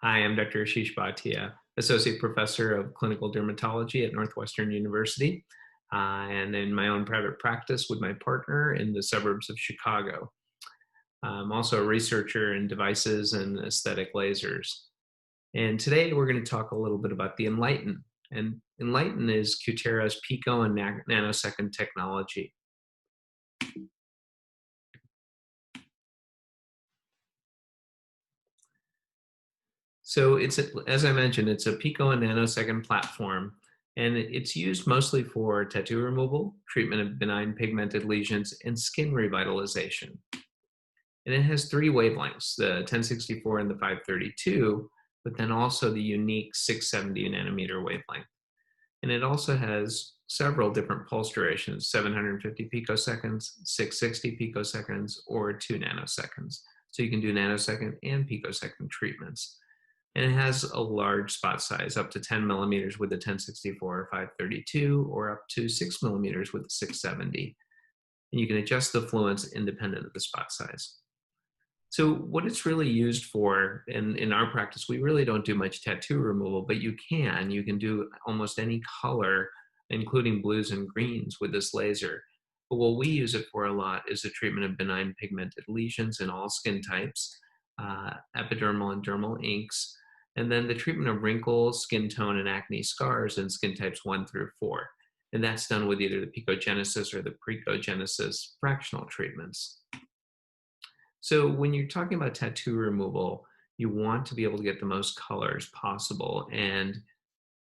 Hi, I'm Dr. Ashish Bhatia, Associate Professor of Clinical Dermatology at Northwestern University, and in my own private practice with my partner in the suburbs of Chicago. I'm also a researcher in devices and aesthetic lasers. And today we're going to talk a little bit about the enlighten. And enlighten is Cutera's pico and nanosecond technology. So as I mentioned, it's a pico and nanosecond platform, and it's used mostly for tattoo removal, treatment of benign pigmented lesions, and skin revitalization. And it has three wavelengths, the 1064 and the 532, but then also the unique 670 nanometer wavelength. And it also has several different pulse durations, 750 picoseconds, 660 picoseconds, or 2 nanoseconds. So you can do nanosecond and picosecond treatments. And it has a large spot size, up to 10 millimeters with the 1064 or 532, or up to 6 millimeters with the 670. And you can adjust the fluence independent of the spot size. So what it's really used for, and in our practice, we really don't do much tattoo removal, but you can do almost any color, including blues and greens with this laser. But what we use it for a lot is the treatment of benign pigmented lesions in all skin types, epidermal and dermal inks, and then the treatment of wrinkles, skin tone, and acne scars in skin types 1 through 4. And that's done with either the picogenesis or the precogenesis fractional treatments. So when you're talking about tattoo removal, you want to be able to get the most colors possible, and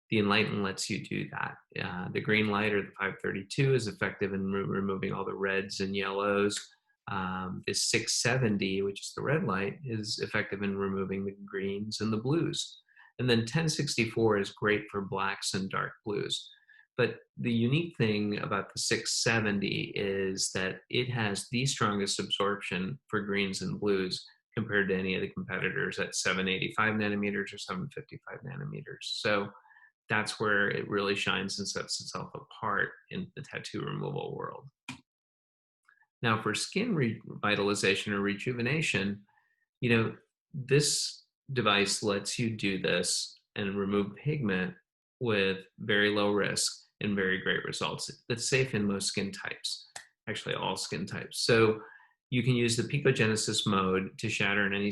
the Enlighten lets you do that. The green light, or the 532, is effective in removing all the reds and yellows. The 670, which is the red light, is effective in removing the greens and the blues. And then 1064 is great for blacks and dark blues. But the unique thing about the 670 is that it has the strongest absorption for greens and blues compared to any of the competitors at 785 nanometers or 755 nanometers. So that's where it really shines and sets itself apart in the tattoo removal world. Now, for skin revitalization or rejuvenation, this device lets you do this and remove pigment with very low risk and very great results. That's safe in most skin types, actually all skin types. So you can use the picogenesis mode to shatter any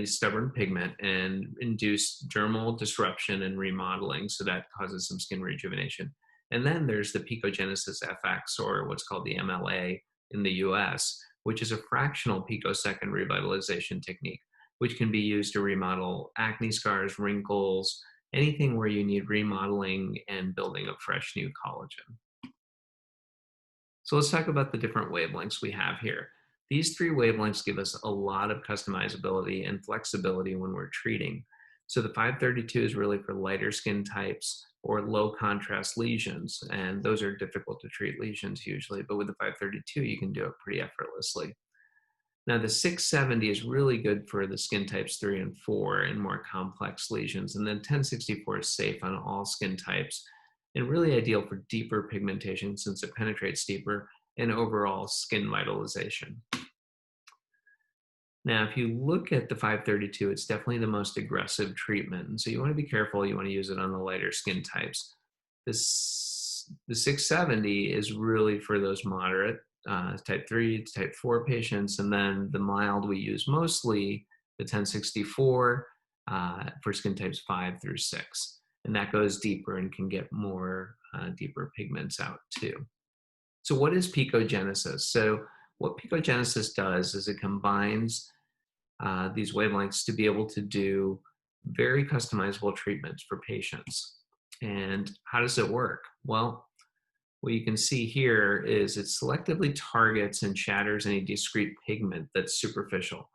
stubborn pigment and induce dermal disruption and remodeling, so that causes some skin rejuvenation. And then there's the picogenesis FX, or what's called the MLA in the US, which is a fractional picosecond revitalization technique, which can be used to remodel acne scars, wrinkles, anything where you need remodeling and building of fresh new collagen. So let's talk about the different wavelengths we have here. These three wavelengths give us a lot of customizability and flexibility when we're treating. So the 532 is really for lighter skin types or low contrast lesions, and those are difficult to treat lesions usually, but with the 532 you can do it pretty effortlessly. Now the 670 is really good for the skin types 3 and 4 and more complex lesions, and then 1064 is safe on all skin types and really ideal for deeper pigmentation since it penetrates deeper, and overall skin vitalization. Now, if you look at the 532, it's definitely the most aggressive treatment. And so you want to be careful. You want to use it on the lighter skin types. The 670 is really for those moderate, type 3 to type 4 patients. And then the mild we use mostly, the 1064, for skin types 5 through 6. And that goes deeper and can get more deeper pigments out too. So what is picogenesis? So what picogenesis does is it combines these wavelengths to be able to do very customizable treatments for patients. And how does it work? Well, what you can see here is it selectively targets and shatters any discrete pigment that's superficial.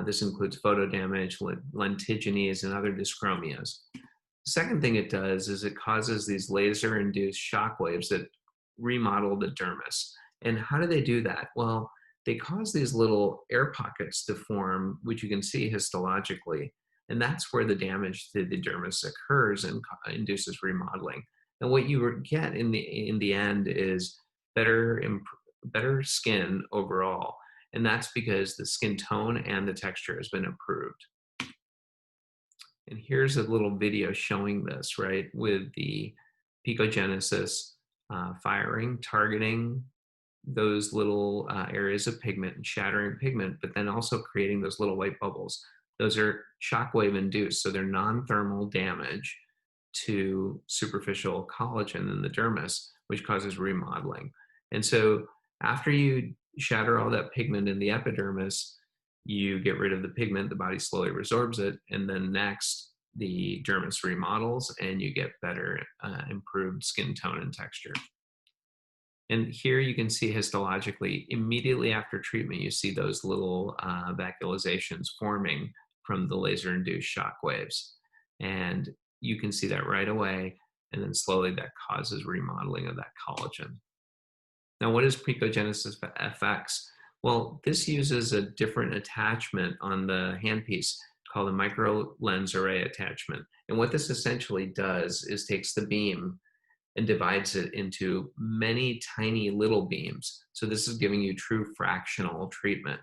This includes photodamage, lentigines, and other dyschromias. The second thing it does is it causes these laser-induced shock waves that remodel the dermis. And how do they do that? Well, they cause these little air pockets to form, which you can see histologically. And that's where the damage to the dermis occurs and induces remodeling. And what you get in the end is better skin overall. And that's because the skin tone and the texture has been improved. And here's a little video showing this, right, with the picogenesis firing, targeting those little areas of pigment and shattering pigment, but then also creating those little white bubbles. Those are shockwave induced, so they're non-thermal damage to superficial collagen in the dermis, which causes remodeling. And so after you shatter all that pigment in the epidermis, you get rid of the pigment, the body slowly resorbs it, and then next the dermis remodels and you get better improved skin tone and texture. And here you can see histologically, immediately after treatment, you see those little vacuolizations forming from the laser-induced shock waves. And you can see that right away, and then slowly that causes remodeling of that collagen. Now, what is picogenesis effects? Well, this uses a different attachment on the handpiece called a micro lens array attachment. And what this essentially does is takes the beam and divides it into many tiny little beams. So this is giving you true fractional treatment.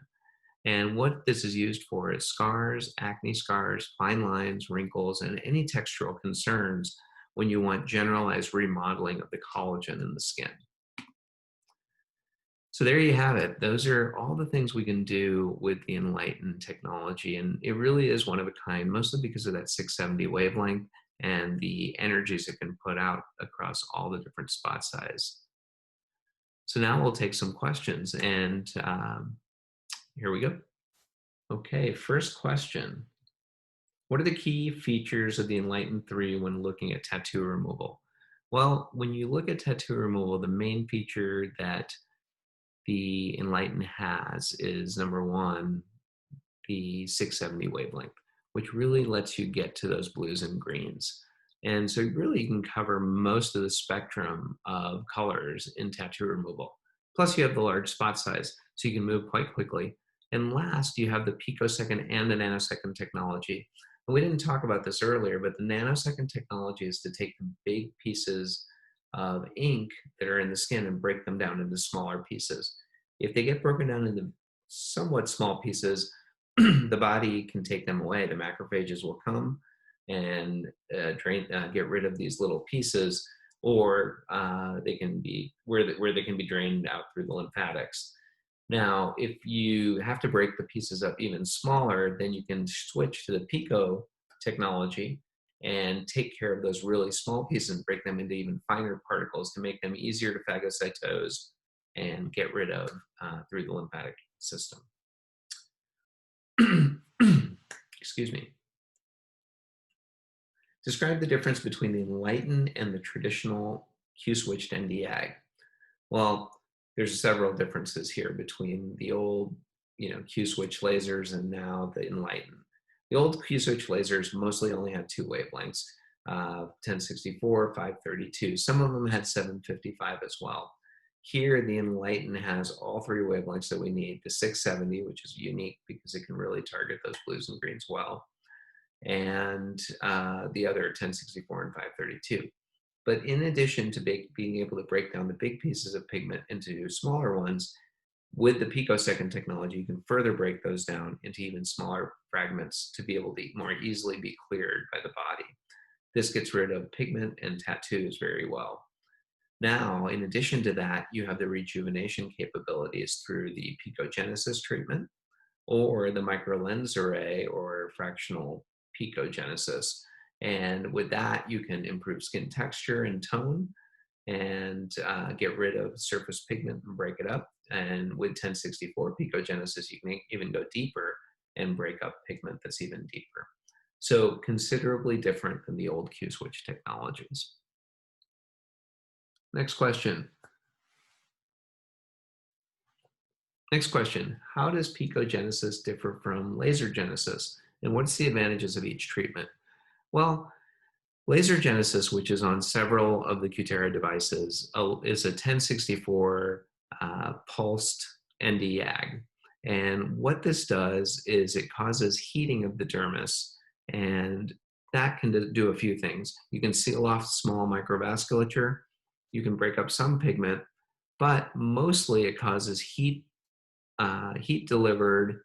And what this is used for is scars, acne scars, fine lines, wrinkles, and any textural concerns when you want generalized remodeling of the collagen in the skin. So there you have it. Those are all the things we can do with the Enlighten technology. And it really is one of a kind, mostly because of that 670 wavelength and the energies it can put out across all the different spot size. So now we'll take some questions, and here we go. Okay, first question. What are the key features of the Enlighten 3 when looking at tattoo removal? Well, when you look at tattoo removal, the main feature that the Enlighten has is, number one, the 670 wavelength, which really lets you get to those blues and greens. And so really you can cover most of the spectrum of colors in tattoo removal. Plus you have the large spot size, so you can move quite quickly. And last, you have the picosecond and the nanosecond technology. And we didn't talk about this earlier, but the nanosecond technology is to take the big pieces of ink that are in the skin and break them down into smaller pieces. If they get broken down into somewhat small pieces, the body can take them away. The macrophages will come and get rid of these little pieces, or they can be where they can be drained out through the lymphatics. Now, if you have to break the pieces up even smaller, then you can switch to the pico technology and take care of those really small pieces and break them into even finer particles to make them easier to phagocytose and get rid of through the lymphatic system. Excuse me. Describe the difference between the Enlighten and the traditional Q-switched Nd:YAG. Well, there's several differences here between the old, Q-switch lasers and now the Enlighten. The old Q-switch lasers mostly only had two wavelengths, 1064, 532. Some of them had 755 as well. Here, the Enlighten has all three wavelengths that we need. The 670, which is unique because it can really target those blues and greens well, and the other 1064 and 532. But in addition to being able to break down the big pieces of pigment into smaller ones, with the picosecond technology, you can further break those down into even smaller fragments to be able to more easily be cleared by the body. This gets rid of pigment and tattoos very well. Now, in addition to that, you have the rejuvenation capabilities through the picogenesis treatment or the micro lens array or fractional picogenesis. And with that, you can improve skin texture and tone and get rid of surface pigment and break it up. And with 1064 picogenesis, you can even go deeper and break up pigment that's even deeper. So considerably different than the old Q-switch technologies. Next question. Next question, how does picogenesis differ from laser genesis? And what's the advantages of each treatment? Well, laser genesis, which is on several of the Cutera devices, is a 1064 pulsed Nd:YAG. And what this does is it causes heating of the dermis, and that can do a few things. You can seal off small microvasculature, you can break up some pigment, but mostly it causes heat-delivered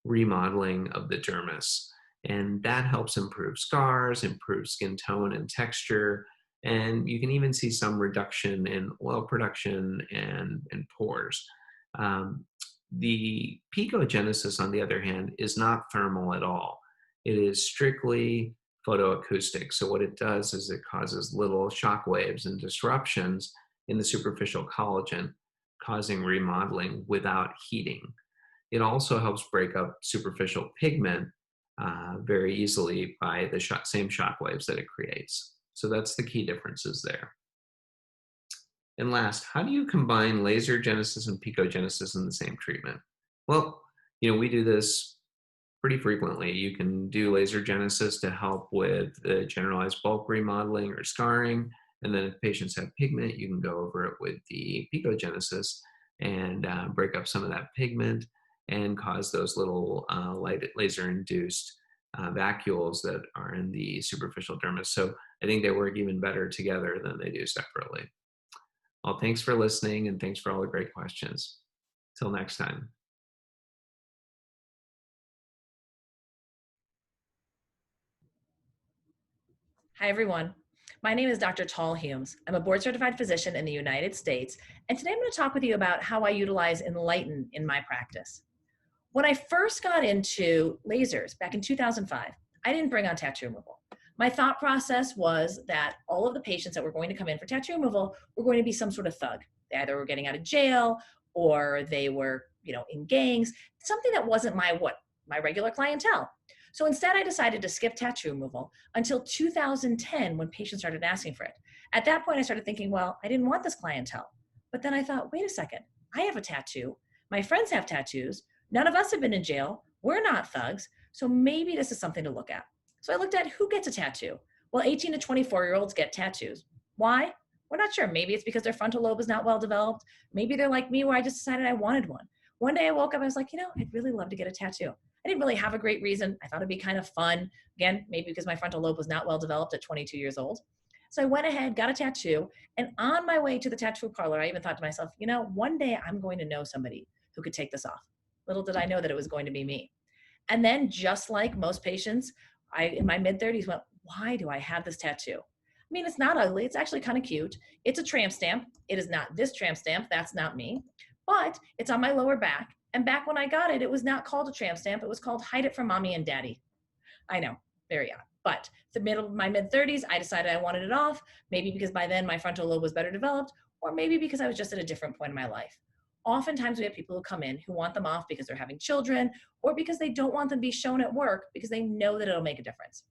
remodeling of the dermis. And that helps improve scars, improve skin tone and texture, and you can even see some reduction in oil production and pores. Um, the picogenesis, on the other hand, is not thermal at all. It is strictly photoacoustic. So what it does is it causes little shock waves and disruptions in the superficial collagen, causing remodeling without heating. It also helps break up superficial pigment very easily by the same shock waves that it creates. So that's the key differences there. And last, how do you combine laser genesis and picogenesis in the same treatment? Well, we do this pretty frequently. You can do laser genesis to help with the generalized bulk remodeling or scarring. And then if patients have pigment, you can go over it with the picogenesis and break up some of that pigment and cause those little light laser-induced vacuoles that are in the superficial dermis. So I think they work even better together than they do separately. Well, thanks for listening, and thanks for all the great questions. Till next time. Hi, everyone. My name is Dr. Tall Humes. I'm a board certified physician in the United States, and today I'm going to talk with you about how I utilize Enlighten in my practice. When I first got into lasers back in 2005, I didn't bring on tattoo removal. My thought process was that all of the patients that were going to come in for tattoo removal were going to be some sort of thug. They either were getting out of jail or they were, in gangs, something that wasn't my regular clientele. So instead, I decided to skip tattoo removal until 2010 when patients started asking for it. At that point, I started thinking, well, I didn't want this clientele. But then I thought, wait a second, I have a tattoo. My friends have tattoos. None of us have been in jail. We're not thugs. So maybe this is something to look at. So I looked at who gets a tattoo. Well, 18 to 24-year-olds get tattoos. Why? We're not sure. Maybe it's because their frontal lobe is not well developed. Maybe they're like me where I just decided I wanted one. One day I woke up, I was like, I'd really love to get a tattoo. I didn't really have a great reason. I thought it'd be kind of fun. Again, maybe because my frontal lobe was not well developed at 22 years old. So I went ahead, got a tattoo, and on my way to the tattoo parlor, I even thought to myself, one day I'm going to know somebody who could take this off. Little did I know that it was going to be me. And then just like most patients, I, in my mid-30s, went, why do I have this tattoo? I mean, it's not ugly. It's actually kind of cute. It's a tramp stamp. It is not this tramp stamp. That's not me. But it's on my lower back. And back when I got it, it was not called a tramp stamp. It was called Hide It from Mommy and Daddy. I know, very odd. But my mid-30s, I decided I wanted it off, maybe because by then my frontal lobe was better developed, or maybe because I was just at a different point in my life. Oftentimes we have people who come in who want them off because they're having children or because they don't want them to be shown at work because they know that it'll make a difference.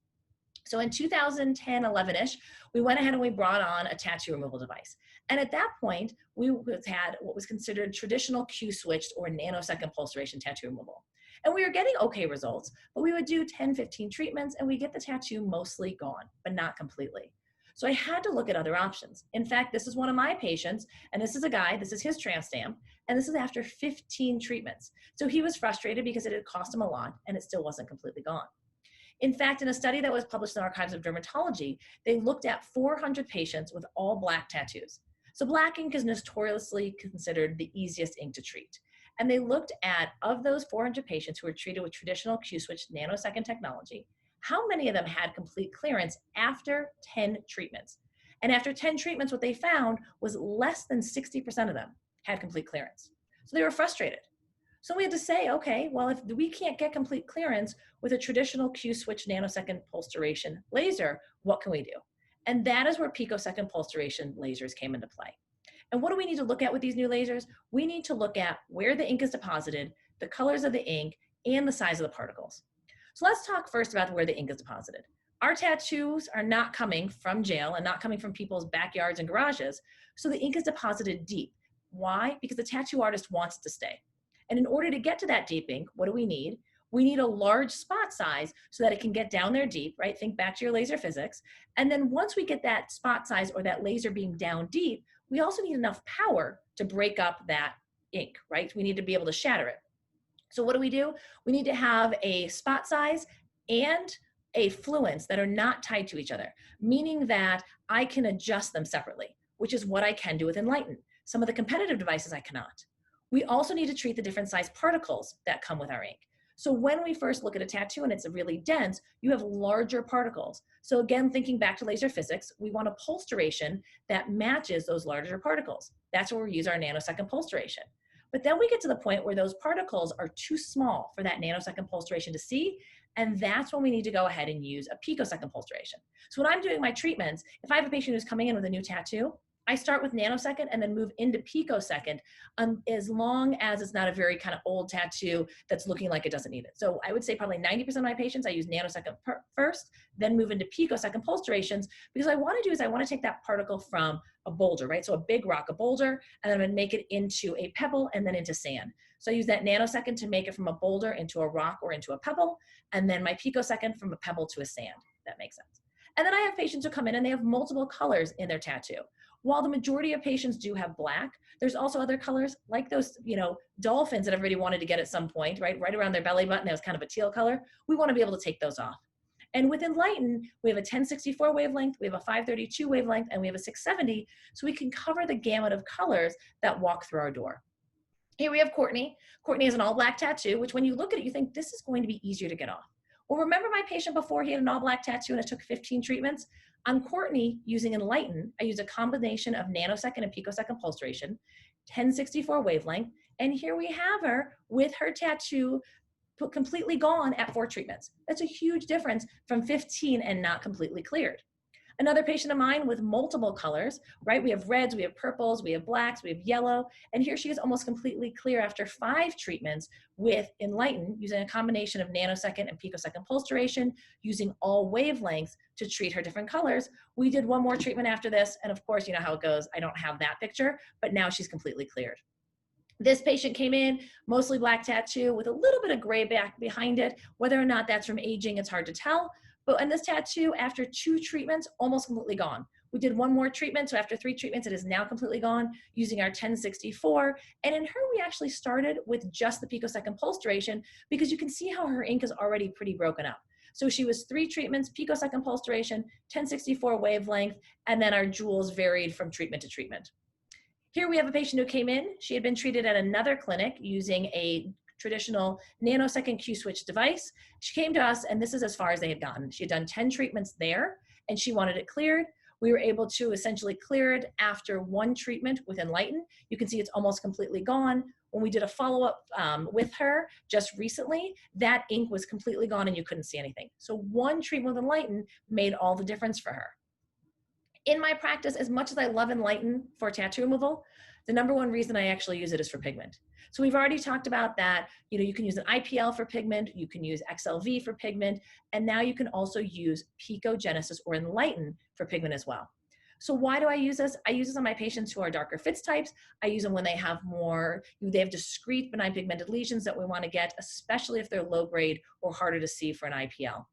So in 2010, 11-ish, we went ahead and we brought on a tattoo removal device. And at that point, we had what was considered traditional Q-switched or nanosecond pulsation tattoo removal. And we were getting okay results, but we would do 10, 15 treatments and we get the tattoo mostly gone, but not completely. So I had to look at other options. In fact, this is one of my patients, and this is a guy, this is his tramp stamp, and this is after 15 treatments. So he was frustrated because it had cost him a lot and it still wasn't completely gone. In fact, in a study that was published in Archives of Dermatology, they looked at 400 patients with all black tattoos. So black ink is notoriously considered the easiest ink to treat. And they looked at, of those 400 patients who were treated with traditional Q-switch nanosecond technology, how many of them had complete clearance after 10 treatments. And after 10 treatments, what they found was less than 60% of them had complete clearance. So they were frustrated. So we had to say, okay, well, if we can't get complete clearance with a traditional Q-switch nanosecond pulse duration laser, what can we do? And that is where picosecond pulse duration lasers came into play. And what do we need to look at with these new lasers? We need to look at where the ink is deposited, the colors of the ink, and the size of the particles. So let's talk first about where the ink is deposited. Our tattoos are not coming from jail and not coming from people's backyards and garages, so the ink is deposited deep. Why? Because the tattoo artist wants it to stay. And in order to get to that deep ink, what do we need? We need a large spot size so that it can get down there deep, right? Think back to your laser physics. And then once we get that spot size or that laser beam down deep, we also need enough power to break up that ink, right? We need to be able to shatter it. So what do? We need to have a spot size and a fluence that are not tied to each other, meaning that I can adjust them separately, which is what I can do with Enlighten. Some of the competitive devices I cannot. We also need to treat the different size particles that come with our ink. So when we first look at a tattoo and it's really dense, you have larger particles. So again, thinking back to laser physics, we want a pulse duration that matches those larger particles. That's where we use our nanosecond pulse duration. But then we get to the point where those particles are too small for that nanosecond pulse duration to see, and that's when we need to go ahead and use a picosecond pulse duration. So when I'm doing my treatments, if I have a patient who's coming in with a new tattoo, I start with nanosecond and then move into picosecond, as long as it's not a very kind of old tattoo that's looking like it doesn't need it. So I would say probably 90% of my patients, I use nanosecond first, then move into picosecond pulse durations, because what I want to do is I want to take that particle from a boulder, right? So a big rock, a boulder, and then I'm going to make it into a pebble and then into sand. So I use that nanosecond to make it from a boulder into a rock or into a pebble, and then my picosecond from a pebble to a sand. That makes sense. And then I have patients who come in and they have multiple colors in their tattoo. While the majority of patients do have black, there's also other colors like those, dolphins that everybody wanted to get at some point, right? Right around their belly button, that was kind of a teal color. We want to be able to take those off. And with Enlighten, we have a 1064 wavelength, we have a 532 wavelength, and we have a 670, so we can cover the gamut of colors that walk through our door. Here we have Courtney. Courtney has an all black tattoo, which when you look at it, you think this is going to be easier to get off. Well, remember my patient before, he had an all black tattoo and it took 15 treatments? On Courtney, using Enlighten, I use a combination of nanosecond and picosecond pulse duration, 1064 wavelength, and here we have her with her tattoo completely gone at 4 treatments. That's a huge difference from 15 and not completely cleared. Another patient of mine with multiple colors, right? We have reds, we have purples, we have blacks, we have yellow, and here she is almost completely clear after 5 treatments with Enlighten, using a combination of nanosecond and picosecond pulse duration, using all wavelengths to treat her different colors. We did one more treatment after this, and of course, you know how it goes. I don't have that picture, but now she's completely cleared. This patient came in, mostly black tattoo with a little bit of gray back behind it. Whether or not that's from aging, it's hard to tell. But in this tattoo, after 2 treatments, almost completely gone. We did one more treatment, so after 3 treatments, it is now completely gone using our 1064. And in her, we actually started with just the picosecond pulse duration because you can see how her ink is already pretty broken up. So she was 3 treatments, picosecond pulse duration, 1064 wavelength, and then our jewels varied from treatment to treatment. Here we have a patient who came in. She had been treated at another clinic using a traditional nanosecond Q-switch device. She came to us, and this is as far as they had gotten. She had done 10 treatments there, and she wanted it cleared. We were able to essentially clear it after 1 treatment with Enlighten. You can see it's almost completely gone. When we did a follow-up with her just recently, that ink was completely gone and you couldn't see anything. So 1 treatment with Enlighten made all the difference for her. In my practice, as much as I love Enlighten for tattoo removal, the number 1 reason I actually use it is for pigment. So we've already talked about that. You can use an IPL for pigment, you can use XLV for pigment, and now you can also use Picogenesis or Enlighten for pigment as well. So why do I use this? I use this on my patients who are darker fits types. I use them when they have discrete benign pigmented lesions that we want to get, especially if they're low grade or harder to see for an IPL.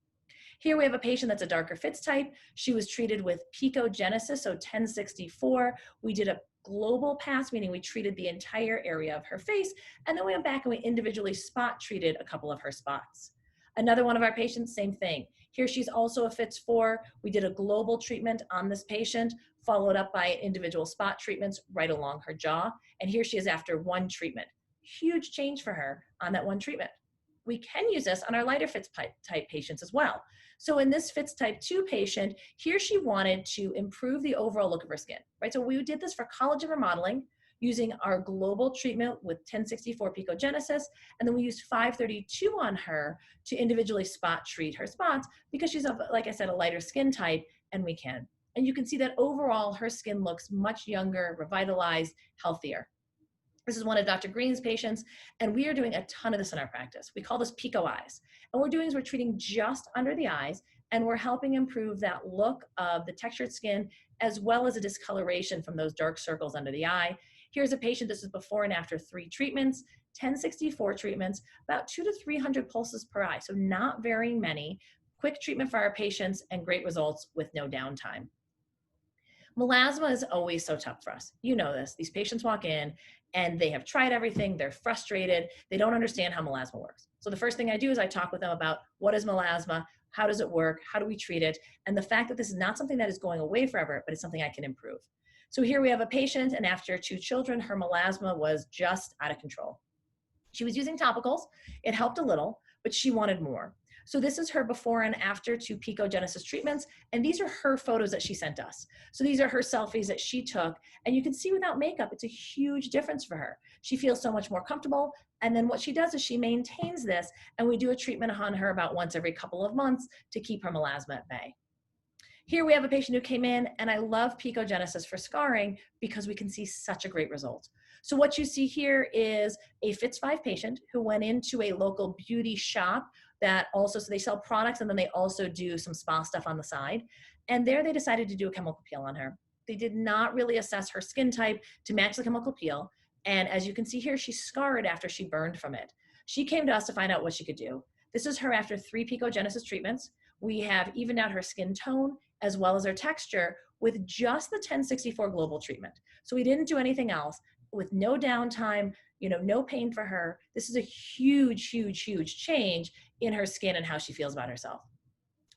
Here we have a patient that's a darker fits type. She was treated with Picogenesis, so 1064. We did a global pass, meaning we treated the entire area of her face, and then we went back and we individually spot treated a couple of her spots. Another one of our patients, same thing. Here she's also a fits 4. We did a global treatment on this patient, followed up by individual spot treatments right along her jaw. And here she is after 1 treatment. Huge change for her on that 1 treatment. We can use this on our lighter fits type patients as well. So in this fits type 2 patient, here she wanted to improve the overall look of her skin, right? So we did this for collagen remodeling using our global treatment with 1064 Picogenesis, and then we used 532 on her to individually spot treat her spots because she's, like I said, a lighter skin type, and we can. And you can see that overall her skin looks much younger, revitalized, healthier. This is one of Dr. Green's patients, and we are doing a ton of this in our practice. We call this Pico eyes. And what we're doing is we're treating just under the eyes, and we're helping improve that look of the textured skin, as well as a discoloration from those dark circles under the eye. Here's a patient, this is before and after 3 treatments, 1064 treatments, about 200 to 300 pulses per eye, so not very many. Quick treatment for our patients and great results with no downtime. Melasma is always so tough for us. You know this. These patients walk in and they have tried everything. They're frustrated. They don't understand how melasma works. So the first thing I do is I talk with them about what is melasma, how does it work, how do we treat it, and the fact that this is not something that is going away forever, but it's something I can improve. So here we have a patient, and after 2 children, her melasma was just out of control. She was using topicals. It helped a little, but she wanted more. So this is her before and after 2 Picogenesis treatments, and these are her photos that she sent us. So these are her selfies that she took, and you can see without makeup, it's a huge difference for her. She feels so much more comfortable, and then what she does is she maintains this, and we do a treatment on her about once every couple of months to keep her melasma at bay. Here we have a patient who came in, and I love Picogenesis for scarring because we can see such a great result. So what you see here is a FITS5 patient who went into a local beauty shop that also, so they sell products and then they also do some spa stuff on the side. And there they decided to do a chemical peel on her. They did not really assess her skin type to match the chemical peel. And as you can see here, she's scarred after she burned from it. She came to us to find out what she could do. This is her after 3 Picogenesis treatments. We have evened out her skin tone as well as her texture with just the 1064 global treatment. So we didn't do anything else, with no downtime, no pain for her. This is a huge, huge, huge change in her skin and how she feels about herself.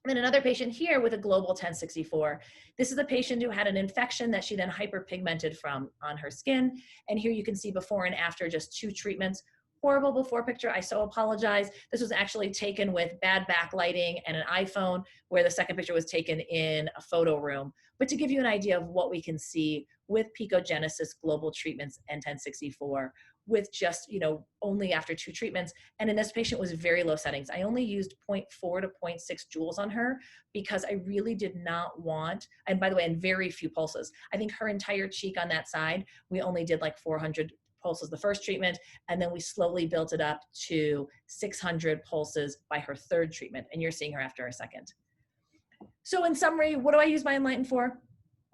And then another patient here with a global 1064. This is a patient who had an infection that she then hyperpigmented from on her skin. And here you can see before and after just 2 treatments. Horrible before picture, I so apologize. This was actually taken with bad backlighting and an iPhone, where the second picture was taken in a photo room. But to give you an idea of what we can see with Picogenesis global treatments and 1064 with just, only after 2 treatments. And in this patient was very low settings. I only used 0.4 to 0.6 joules on her because I really did not want, and by the way, and very few pulses. I think her entire cheek on that side, we only did like 400 pulses the first treatment, and then we slowly built it up to 600 pulses by her 3rd treatment, and you're seeing her after her 2nd. So in summary, what do I use my Enlighten for?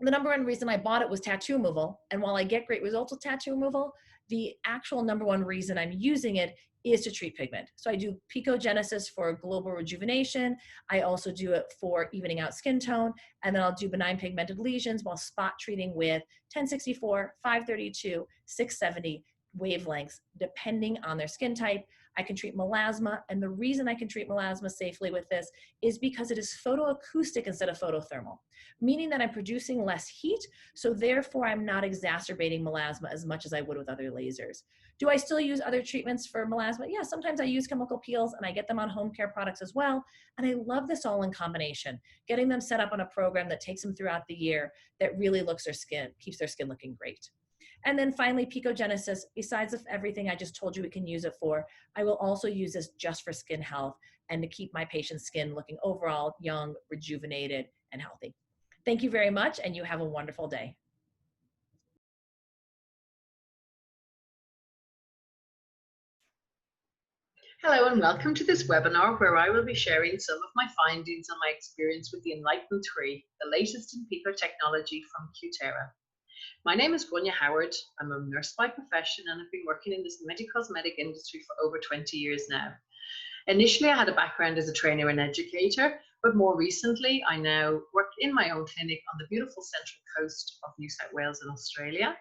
The number one reason I bought it was tattoo removal, and while I get great results with tattoo removal, the actual number one reason I'm using it is to treat pigment. So I do Picogenesis for global rejuvenation. I also do it for evening out skin tone, and then I'll do benign pigmented lesions while spot treating with 1064, 532, 670 wavelengths, depending on their skin type. I can treat melasma, and the reason I can treat melasma safely with this is because it is photoacoustic instead of photothermal, meaning that I'm producing less heat, so therefore I'm not exacerbating melasma as much as I would with other lasers. Do I still use other treatments for melasma? Yeah, sometimes I use chemical peels, and I get them on home care products as well, and I love this all in combination, getting them set up on a program that takes them throughout the year that really looks their skin, keeps their skin looking great. And then finally, Picogenesis, besides everything I just told you we can use it for, I will also use this just for skin health and to keep my patient's skin looking overall young, rejuvenated, and healthy. Thank you very much, and you have a wonderful day. Hello and welcome to this webinar where I will be sharing some of my findings and my experience with the Enlighten 3, the latest in pico technology from Cutera. My name is Grania Howard. I'm a nurse by profession and have been working in this cosmetic industry for over 20 years now. Initially, I had a background as a trainer and educator, but more recently, I now work in my own clinic on the beautiful central coast of New South Wales in Australia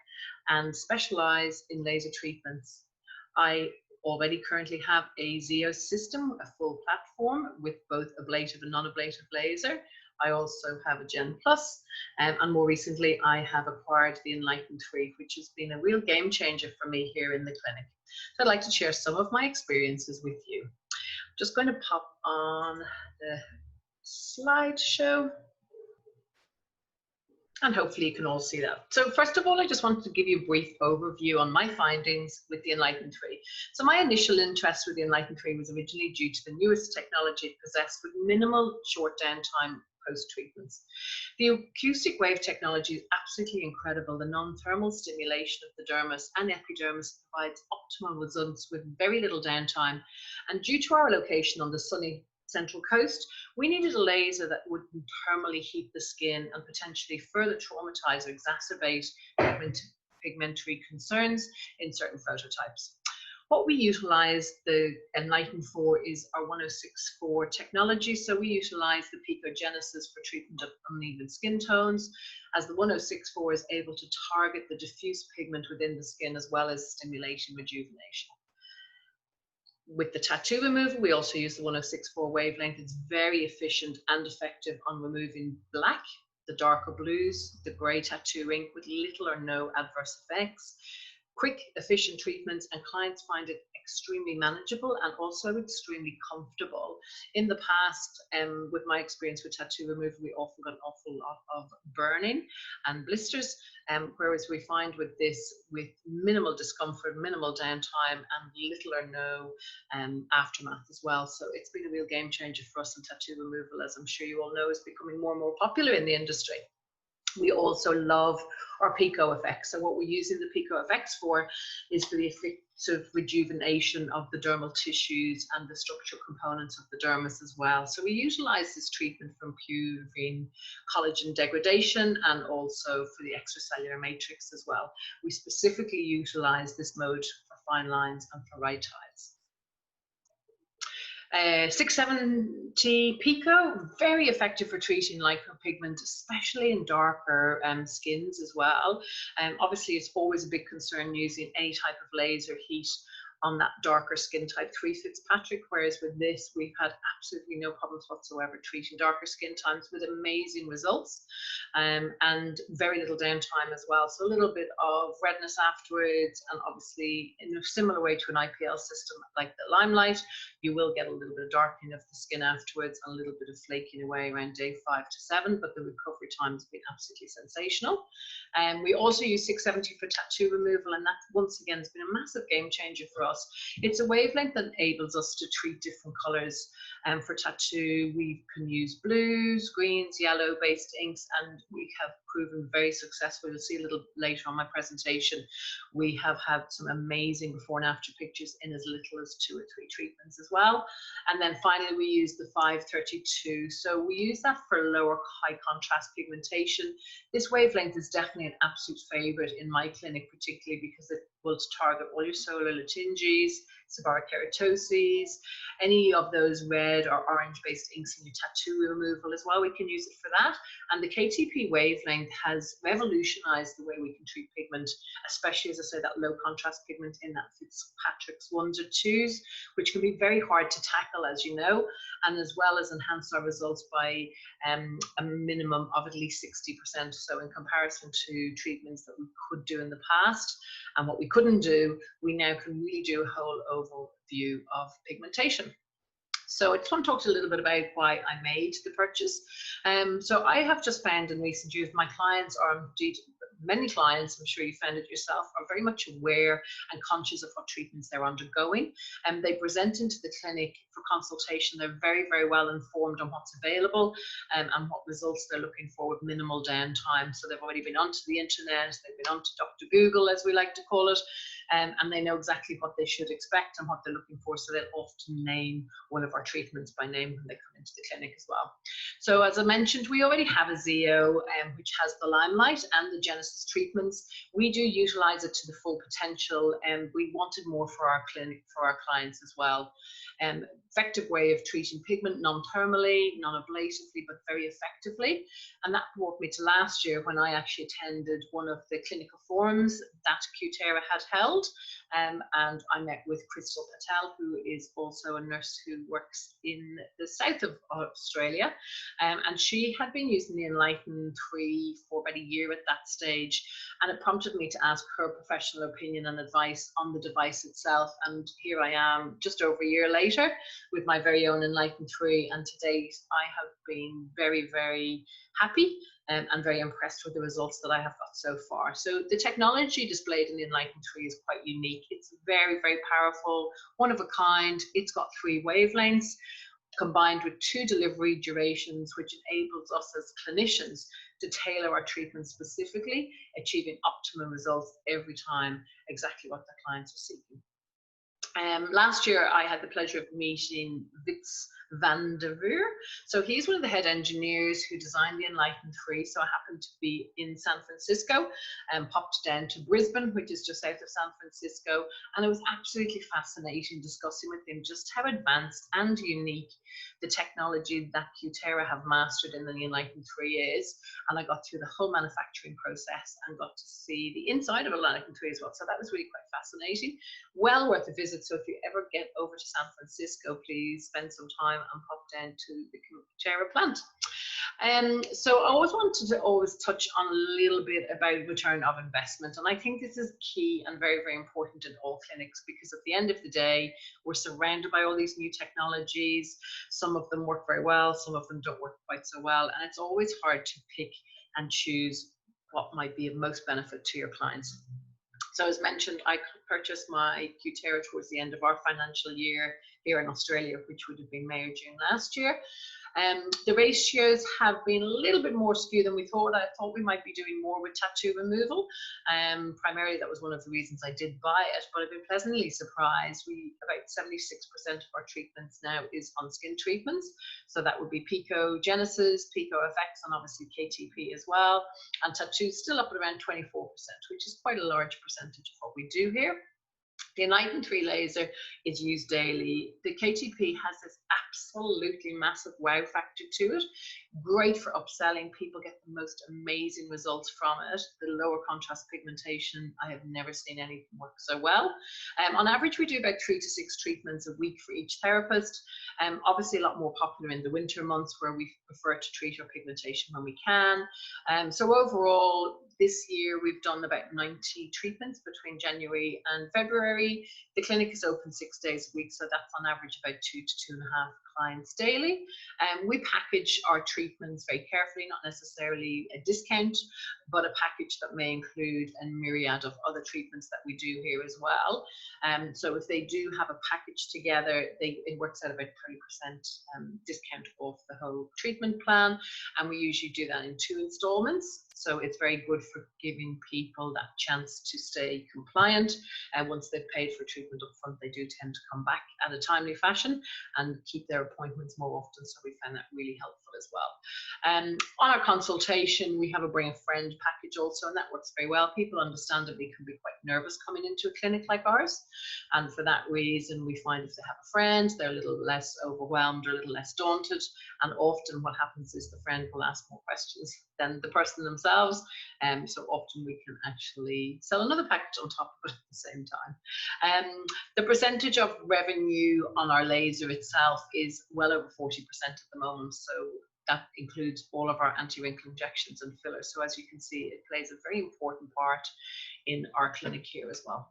and specialise in laser treatments. I already currently have a Zeos system, a full platform with both ablative and non-ablative laser. I also have a Gen Plus, and more recently I have acquired the Enlighten 3, which has been a real game changer for me here in the clinic. So I'd like to share some of my experiences with you. I'm just going to pop on the slideshow, and hopefully you can all see that. So first of all, I just wanted to give you a brief overview on my findings with the Enlighten 3. So my initial interest with the Enlighten 3 was originally due to the newest technology it possessed with minimal short downtime post-treatments. The acoustic wave technology is absolutely incredible. The non-thermal stimulation of the dermis and epidermis provides optimal results with very little downtime. And due to our location on the sunny Central Coast, we needed a laser that would thermally heat the skin and potentially further traumatize or exacerbate pigmentary concerns in certain phototypes. What we utilize the Enlighten for is our 1064 technology. So we utilize the Picogenesis for treatment of uneven skin tones, as the 1064 is able to target the diffuse pigment within the skin as well as stimulation rejuvenation. With the tattoo removal, we also use the 1064 wavelength. It's very efficient and effective on removing black, the darker blues, the gray tattoo ink with little or no adverse effects. quick, efficient treatments, and clients find it extremely manageable and also extremely comfortable. In the past, with my experience with tattoo removal, we often got an awful lot of burning and blisters, whereas we find with this, with minimal discomfort, minimal downtime, and little or no aftermath as well. So it's been a real game changer for us in tattoo removal, as I'm sure you all know, is becoming more and more popular in the industry. We also love our Pico effects. So what we're using the Pico effects for is for the effective rejuvenation of the dermal tissues and the structural components of the dermis as well. So we utilize this treatment for improving collagen degradation and also for the extracellular matrix as well. We specifically utilize this mode for fine lines and for right eyes. 670 Pico, very effective for treating micropigment, especially in darker skins as well. Obviously, it's always a big concern using any type of laser heat on that darker skin type 3 Fitzpatrick, whereas with this, we've had absolutely no problems whatsoever treating darker skin types with amazing results, and very little downtime as well. So a little bit of redness afterwards, and obviously in a similar way to an IPL system like the Limelight, you will get a little bit of darkening of the skin afterwards and a little bit of flaking away around day 5 to 7, but the recovery time has been absolutely sensational. And we also use 670 for tattoo removal, and that once again has been a massive game changer for us. It's a wavelength that enables us to treat different colors. For tattoo, we can use blues, greens, yellow based inks, and we have proven very successful. You'll see a little later on my presentation. We have had some amazing before and after pictures in as little as 2 or 3 treatments as well. And then finally, we use the 532. So we use that for lower high contrast pigmentation. This wavelength is definitely an absolute favorite in my clinic, particularly because it will target all your solar latinges, seborrheic keratoses, any of those red or orange based inks in your tattoo removal as well. We can use it for that. And the KTP wavelength has revolutionized the way we can treat pigment, especially, as I say, that low contrast pigment in that Fitzpatrick's 1s or 2s, which can be very hard to tackle, as you know, and as well as enhance our results by a minimum of at least 60%. So in comparison to treatments that we could do in the past and what we couldn't do, we now can really do a whole overview of pigmentation. So I just want to talk a little bit about why I made the purchase. So I have just found in recent years, my clients are indeed, many clients, I'm sure you found it yourself, are very much aware and conscious of what treatments they're undergoing. And they present into the clinic for consultation. They're very, very well informed on what's available and what results they're looking for with minimal downtime. So they've already been onto the internet, they've been onto Dr. Google, as we like to call it, and they know exactly what they should expect and what they're looking for. So they'll often name one of our treatments by name when they come into the clinic as well. So as I mentioned, we already have a ZO which has the Limelight and the Genesis treatments. We do utilize it to the full potential, and we wanted more for our clinic, for our clients as well. Effective way of treating pigment, non-thermally, non-ablatively, but very effectively. And that brought me to last year when I actually attended one of the clinical forums that Cutera had held. And I met with Crystal Patel, who is also a nurse who works in the south of Australia. And she had been using the Enlighten 3 for about a year at that stage. And it prompted me to ask her professional opinion and advice on the device itself. And here I am, just over a year later, with my very own Enlighten 3. And to date, I have been very, very happy and very impressed with the results that I have got so far. So the technology displayed in the Enlighten 3 is quite unique. It's very, very powerful, one of a kind. It's got 3 wavelengths combined with 2 delivery durations, which enables us as clinicians to tailor our treatment specifically, achieving optimum results every time, exactly what the clients are seeking. Last year, I had the pleasure of meeting Wits van der Veer. So he's one of the head engineers who designed the Enlighten 3. So I happened to be in San Francisco and popped down to Brisbane, which is just south of San Francisco. And it was absolutely fascinating discussing with him just how advanced and unique the technology that Cutera have mastered in the Enlighten 3 is. And I got through the whole manufacturing process and got to see the inside of Enlighten 3 as well. So that was really quite fascinating. Well worth a visit So if you ever get over to San Francisco, please spend some time and pop down to the Kutera plant. So I always wanted to touch on a little bit about return of investment. And I think this is key and very, very important in all clinics, because at the end of the day, we're surrounded by all these new technologies. Some of them work very well, some of them don't work quite so well. And it's always hard to pick and choose what might be of most benefit to your clients. So as mentioned, I purchased my Kutera towards the end of our financial year here in Australia, which would have been May or June last year. The ratios have been a little bit more skewed than we thought. I thought we might be doing more with tattoo removal. Primarily, that was one of the reasons I did buy it, but I've been pleasantly surprised. About 76% of our treatments now is on skin treatments. So that would be Picogenesis, PicoFX, and obviously KTP as well. And tattoos still up at around 24%, which is quite a large percentage of what we do here. The Enlighten 3 laser is used daily. The KTP has this absolutely massive wow factor to it. Great for upselling. People get the most amazing results from it. The lower contrast pigmentation, I have never seen anything work so well. On average, we do about 3 to 6 treatments a week for each therapist. Obviously, a lot more popular in the winter months, where we prefer to treat our pigmentation when we can. So overall, this year we've done about 90 treatments between January and February. The clinic is open 6 days a week, so that's on average about 2 to 2.5 clients daily. We package our treatments very carefully, not necessarily a discount, but a package that may include a myriad of other treatments that we do here as well. So if they do have a package together, it works out about 30% discount off the whole treatment plan, and we usually do that in 2 installments. So it's very good for giving people that chance to stay compliant. And once they've paid for treatment up front, they do tend to come back at a timely fashion and keep their appointments more often. So we find that really helpful as well. On our consultation, we have a bring a friend package also, and that works very well. People understandably can be quite nervous coming into a clinic like ours. And for that reason, we find if they have a friend, they're a little less overwhelmed or a little less daunted. And often what happens is the friend will ask more questions than the person themselves. So often we can actually sell another package on top of it at the same time. The percentage of revenue on our laser itself is well over 40% at the moment. So that includes all of our anti-wrinkle injections and fillers. So as you can see, it plays a very important part in our clinic here as well.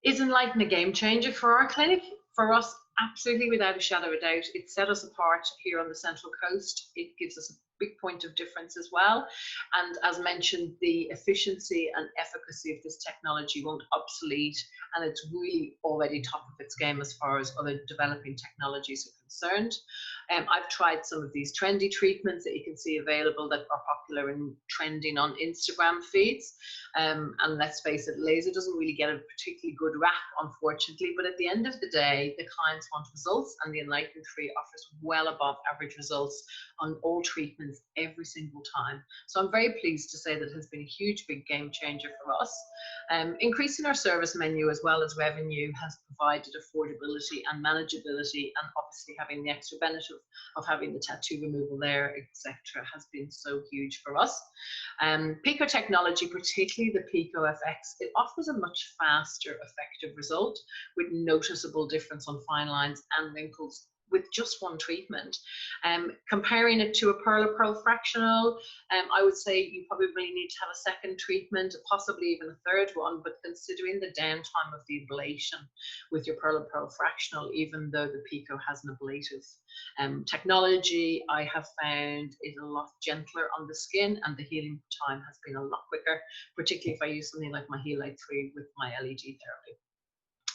Is Enlighten a game changer for our clinic? For us, absolutely, without a shadow of a doubt. It set us apart here on the Central Coast. It gives us a big point of difference as well. And as mentioned, the efficiency and efficacy of this technology won't obsolete, and it's really already top of its game as far as other developing technologies are concerned. I've tried some of these trendy treatments that you can see available that are popular and trending on Instagram feeds. And let's face it, laser doesn't really get a particularly good rap, unfortunately, but at the end of the day, the clients want results, and the Enlighten 3 offers well above average results on all treatments every single time. So I'm very pleased to say that it has been a huge, big game changer for us. Increasing our service menu as well as revenue has provided affordability and manageability, and obviously having the extra benefit of having the tattoo removal there, etc., has been so huge for us. Pico technology, particularly the PicoFX, it offers a much faster, effective result with noticeable difference on fine lines and wrinkles with just one treatment. Comparing it to a pearl fractional, I would say you probably need to have a second treatment, possibly even a third one, but considering the downtime of the ablation with your pearl fractional, even though the Pico has an ablative technology, I have found it a lot gentler on the skin, and the healing time has been a lot quicker, particularly if I use something like my Healite 3 with my LED therapy.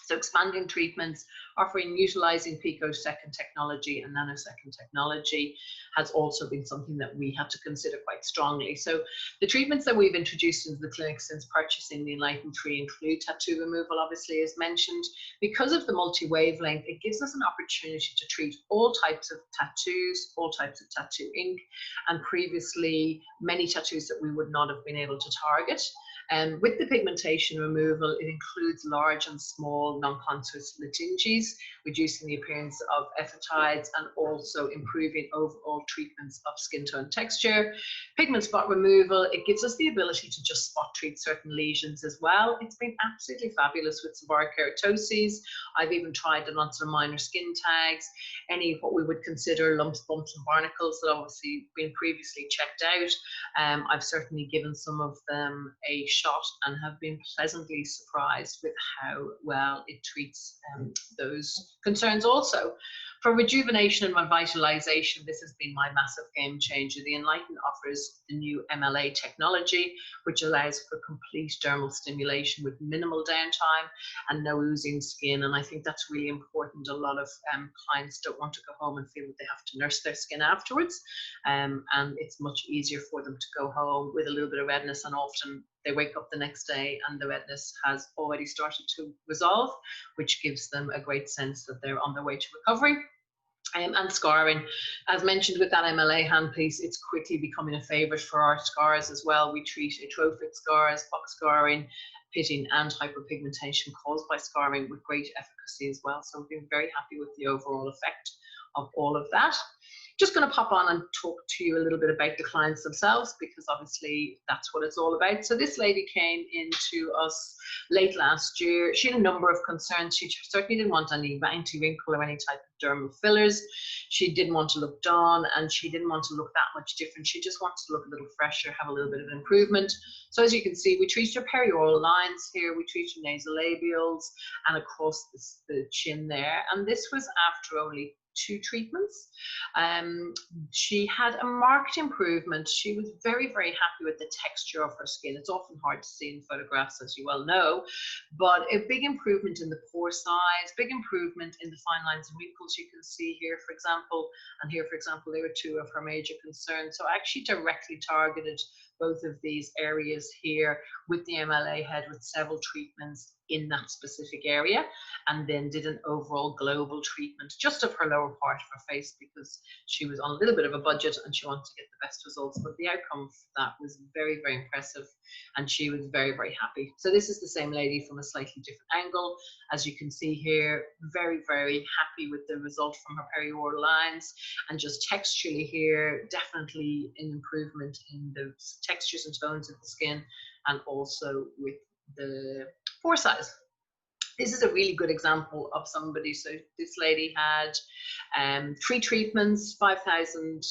So expanding treatments, offering utilizing Picosecond technology and Nanosecond technology has also been something that we had to consider quite strongly. So the treatments that we've introduced into the clinic since purchasing the Enlighten 3 include tattoo removal, obviously, as mentioned. Because of the multi-wavelength, it gives us an opportunity to treat all types of tattoos, all types of tattoo ink, and previously many tattoos that we would not have been able to target. With the pigmentation removal, it includes large and small non-cancerous lymphangies, reducing the appearance of epithelials and also improving overall treatments of skin tone texture. Pigment spot removal, it gives us the ability to just spot treat certain lesions as well. It's been absolutely fabulous with seborrheic keratoses. I've even tried it on some minor skin tags, any what we would consider lumps, bumps and barnacles that obviously been previously checked out. I've certainly given some of them a shot and have been pleasantly surprised with how well it treats those concerns also. For rejuvenation and revitalization, this has been my massive game changer. The Enlighten offers the new MLA technology, which allows for complete dermal stimulation with minimal downtime and no oozing skin. And I think that's really important. A lot of clients don't want to go home and feel that they have to nurse their skin afterwards. And it's much easier for them to go home with a little bit of redness, and often they wake up the next day and the redness has already started to resolve, which gives them a great sense that they're on their way to recovery. And scarring, as mentioned with that MLA handpiece, it's quickly becoming a favorite for our scars as well. We treat atrophic scars, pox scarring, pitting and hyperpigmentation caused by scarring with great efficacy as well. So we've been very happy with the overall effect of all of that. Just going to pop on and talk to you a little bit about the clients themselves, because obviously that's what it's all about. So this lady came into us late last year. She had a number of concerns. She certainly didn't want any anti-wrinkle or any type of dermal fillers. She didn't want to look done, and she didn't want to look that much different. She just wanted to look a little fresher, have a little bit of improvement. So as you can see, we treated her perioral lines here, we treated her nasolabials and across the chin there. And this was after only 2 treatments. She had a marked improvement. She was very, very happy with the texture of her skin. It's often hard to see in photographs, as you well know, but a big improvement in the pore size, big improvement in the fine lines and wrinkles you can see here, for example, and here, for example, there were 2 of her major concerns. So I actually directly targeted both of these areas here with the MLA head with several treatments in that specific area, and then did an overall global treatment just of her lower part of her face, because she was on a little bit of a budget and she wanted to get the best results. But the outcome for that was very, very impressive, and she was very, very happy. So this is the same lady from a slightly different angle. As you can see here, very, very happy with the result from her perioral lines, and just texturally here, definitely an improvement in the textures and tones of the skin, and also with the pore size. This is a really good example of somebody. So this lady had 3 treatments, 5,000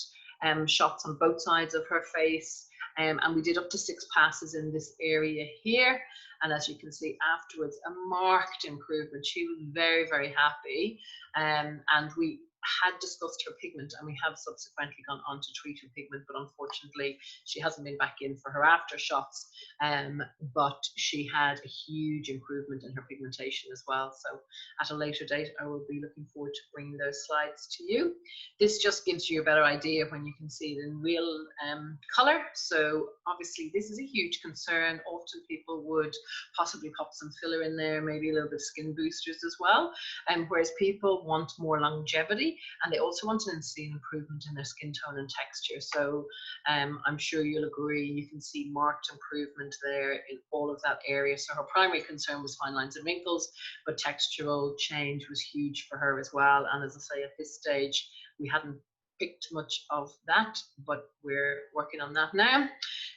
shots on both sides of her face, and we did up to 6 passes in this area here. And as you can see afterwards, a marked improvement. She was very, very happy, and we had discussed her pigment, and we have subsequently gone on to treat her pigment, but unfortunately she hasn't been back in for her after shots, but she had a huge improvement in her pigmentation as well. So at a later date I will be looking forward to bringing those slides to you. This just gives you a better idea when you can see it in real color. So obviously this is a huge concern. Often people would possibly pop some filler in there, maybe a little bit of skin boosters as well, whereas people want more longevity, and they also want to see an improvement in their skin tone and texture. So I'm sure you'll agree, you can see marked improvement there in all of that area. So her primary concern was fine lines and wrinkles, but textural change was huge for her as well. And as I say, at this stage we hadn't picked much of that, but we're working on that now.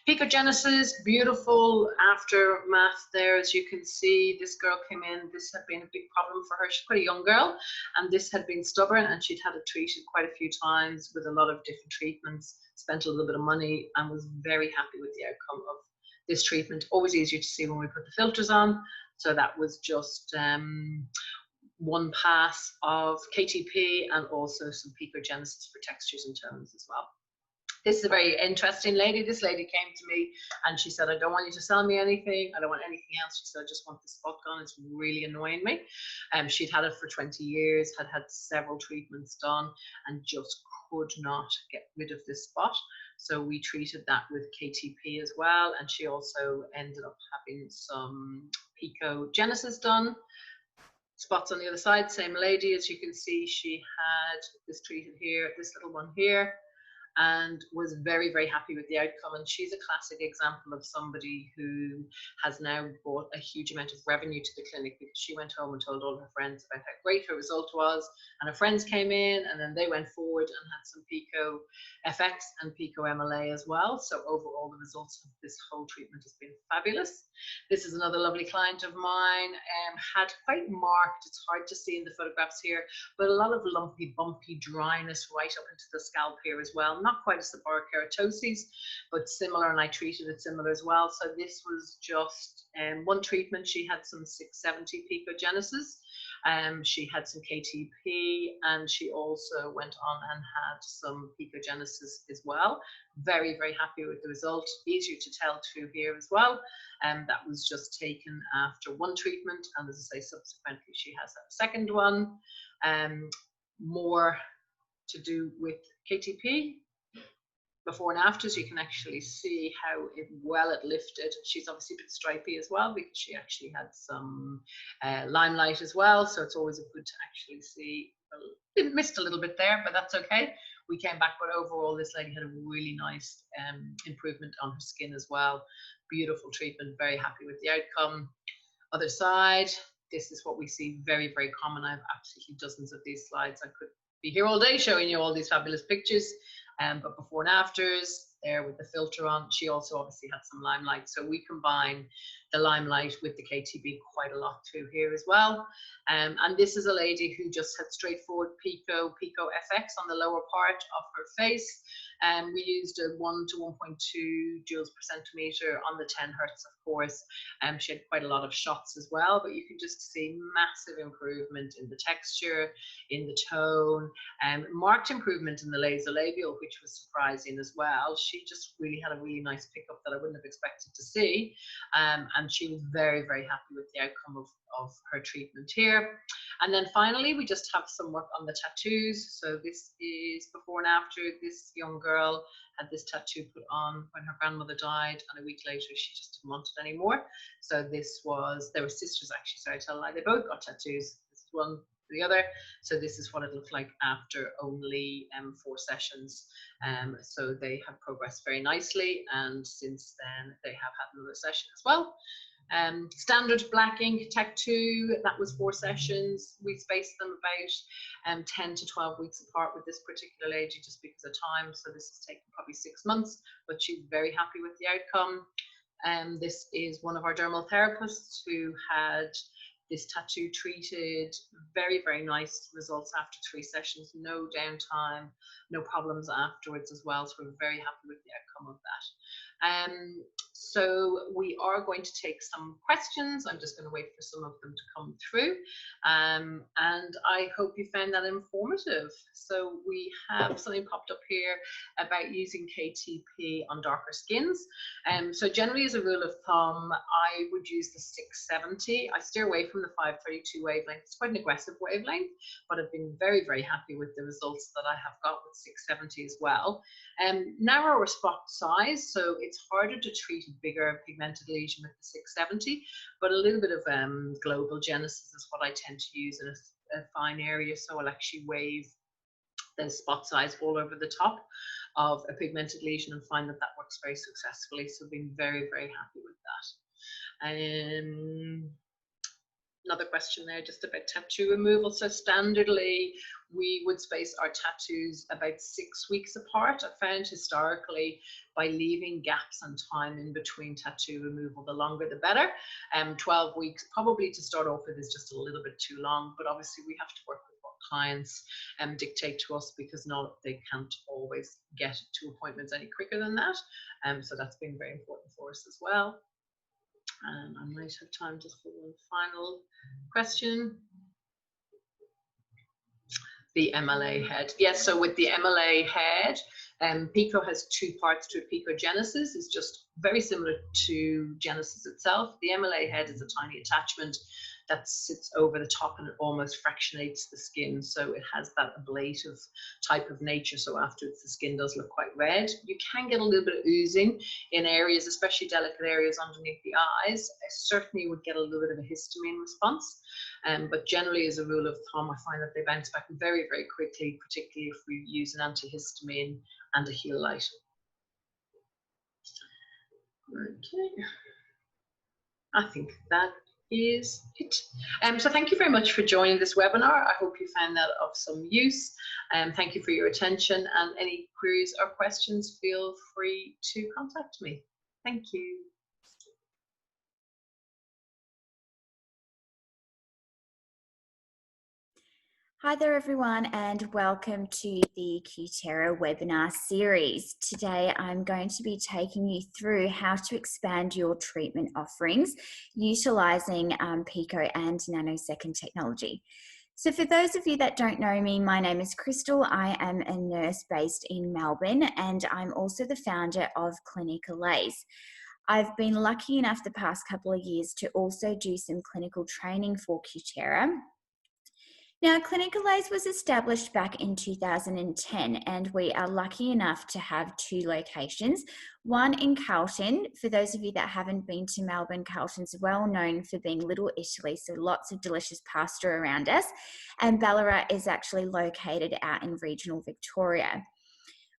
Picogenesis, beautiful aftermath there. As you can see, this girl came in, this had been a big problem for her. She's quite a young girl, and this had been stubborn, and she'd had it treated quite a few times with a lot of different treatments, spent a little bit of money, and was very happy with the outcome of this treatment. Always easier to see when we put the filters on. So that was just 1 pass of KTP and also some Picogenesis for textures and tones as well. This is a very interesting lady. This lady came to me and she said, I don't want you to sell me anything. I don't want anything else. She said, I just want this spot gone. It's really annoying me. She'd had it for 20 years, had had several treatments done, and just could not get rid of this spot. So we treated that with KTP as well. And she also ended up having some Picogenesis done. Spots on the other side, same lady. As you can see, she had this treated here, this little one here. and was very, very happy with the outcome. And she's a classic example of somebody who has now brought a huge amount of revenue to the clinic, because she went home and told all her friends about how great her result was, and her friends came in, and then they went forward and had some Pico FX and Pico MLA as well. So overall, the results of this whole treatment has been fabulous. This is another lovely client of mine, had quite marked, it's hard to see in the photographs here, but a lot of lumpy, bumpy dryness right up into the scalp here as well. Not quite a seborrheic keratosis, but similar, and I treated it similar as well. So this was just one treatment. She had some 670 picogenesis. She had some KTP, and she also went on and had some picogenesis as well. Very, very happy with the result. Easier to tell through here as well. That was just taken after one treatment, and as I say, subsequently she has that second one. More to do with KTP. Before and after, so you can actually see how it lifted. She's obviously a bit stripy as well, because she actually had some limelight as well, so it's always good to actually see. Missed a little bit there, but that's okay. We came back, but overall this lady had a really nice improvement on her skin as well. Beautiful treatment, very happy with the outcome. Other side, this is what we see very, very common. I have absolutely dozens of these slides. I could be here all day showing you all these fabulous pictures. But before and afters, there with the filter on. She also obviously had some limelight, so we combine the limelight with the KTB quite a lot through here as well. And this is a lady who just had straightforward Pico FX on the lower part of her face. And we used a 1 to 1.2 joules per centimeter on the 10 hertz, of course. She had quite a lot of shots as well, but you can just see massive improvement in the texture, in the tone, marked improvement in the laser labial, which was surprising as well. She just really had a really nice pickup that I wouldn't have expected to see. And she was very, very happy with the outcome of her treatment here. And then finally, we just have some work on the tattoos. So this is before and after. This young girl had this tattoo put on when her grandmother died, and a week later she just didn't want it anymore. So this was, they were sisters actually, sorry to tell a lie, they both got tattoos. This is one for the other. So this is what it looked like after only 4 sessions. So they have progressed very nicely, and since then they have had another session as well. Standard black ink tattoo, that was 4 sessions. We spaced them about 10 to 12 weeks apart with this particular lady, just because of time. So this has taken probably 6 months, but she's very happy with the outcome. This is one of our dermal therapists who had this tattoo treated. Very, very nice results after 3 sessions, no downtime, no problems afterwards as well. So we're very happy with the outcome of that. So we are going to take some questions. I'm just going to wait for some of them to come through. And I hope you found that informative. So we have something popped up here about using KTP on darker skins. So generally, as a rule of thumb, I would use the 670. I steer away from the 532 wavelength. It's quite an aggressive wavelength, but I've been very, very happy with the results that I have got with 670 as well. Narrower spot size, so it's harder to treat a bigger pigmented lesion with the 670, but a little bit of global genesis is what I tend to use in a fine area. So I'll actually wave the spot size all over the top of a pigmented lesion and find that that works very successfully. So I've been very, very happy with that. Another question there just about tattoo removal. So standardly, we would space our tattoos about 6 weeks apart. I found historically by leaving gaps and time in between tattoo removal, the longer the better. 12 weeks probably to start off with is just a little bit too long, but obviously we have to work with what clients dictate to us, because they can't always get to appointments any quicker than that. So that's been very important for us as well. And I might have time just for one final question. The MLA head. Yes, so with the MLA head, Pico has 2 parts to it. Picogenesis is just very similar to Genesis itself. The MLA head is a tiny attachment that sits over the top and it almost fractionates the skin. So it has that ablative type of nature. So afterwards, the skin does look quite red. You can get a little bit of oozing in areas, especially delicate areas underneath the eyes. I certainly would get a little bit of a histamine response. But generally, as a rule of thumb, I find that they bounce back very, very quickly, particularly if we use an antihistamine and a heel light. Okay, I think that is it. So thank you very much for joining this webinar. I hope you found that of some use. Thank you for your attention, and any queries or questions, feel free to contact me. Thank you. Hi there everyone, and welcome to the Cutera webinar series. Today I'm going to be taking you through how to expand your treatment offerings utilising Pico and Nanosecond technology. So for those of you that don't know me, my name is Crystal. I am a nurse based in Melbourne, and I'm also the founder of Utilising. I've been lucky enough the past couple of years to also do some clinical training for Cutera. Now, Utilising was established back in 2010, and we are lucky enough to have two locations. One in Carlton. For those of you that haven't been to Melbourne, Carlton's well known for being Little Italy, so lots of delicious pasta around us. And Ballarat is actually located out in regional Victoria.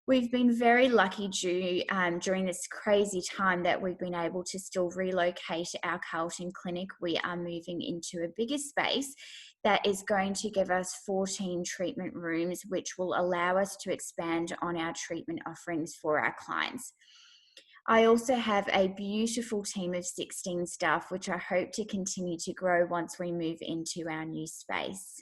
We've been very lucky during this crazy time that we've been able to still relocate our Carlton clinic. We are moving into a bigger space that is going to give us 14 treatment rooms, which will allow us to expand on our treatment offerings for our clients. I also have a beautiful team of 16 staff, which I hope to continue to grow once we move into our new space.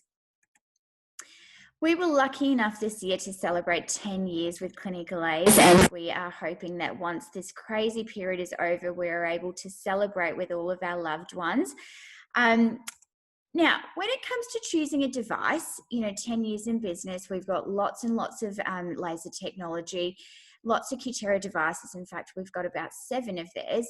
We were lucky enough this year to celebrate 10 years with Utilising, and we are hoping that once this crazy period is over, we're able to celebrate with all of our loved ones. Now, when it comes to choosing a device, 10 years in business, we've got lots and lots of laser technology, lots of Cutera devices. In fact, we've got about 7 of theirs.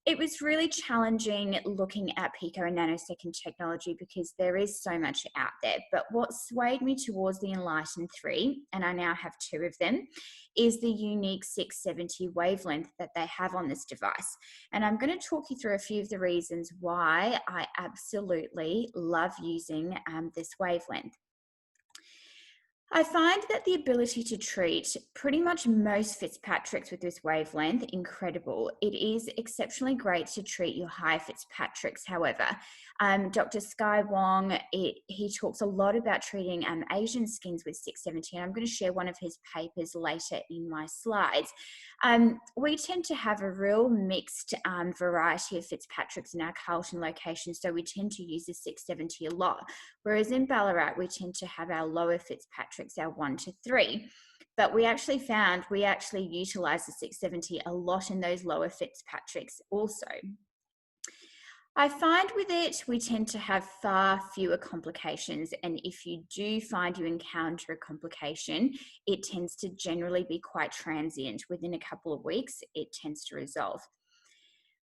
It was really challenging looking at Pico and Nanosecond technology because there is so much out there. But what swayed me towards the Enlighten 3, and I now have 2 of them, is the unique 670 wavelength that they have on this device. And I'm going to talk you through a few of the reasons why I absolutely love using this wavelength. I find that the ability to treat pretty much most Fitzpatricks with this wavelength incredible. It is exceptionally great to treat your high Fitzpatricks, however. Dr. Sky Wong, he talks a lot about treating Asian skins with 670, and I'm going to share one of his papers later in my slides. We tend to have a real mixed variety of Fitzpatricks in our Carlton location, so we tend to use the 670 a lot. Whereas in Ballarat, we tend to have our lower Fitzpatricks, our 1 to 3. But we actually found we actually utilise the 670 a lot in those lower Fitzpatricks also. I find with it, we tend to have far fewer complications. And if you do find you encounter a complication, it tends to generally be quite transient. Within a couple of weeks, it tends to resolve.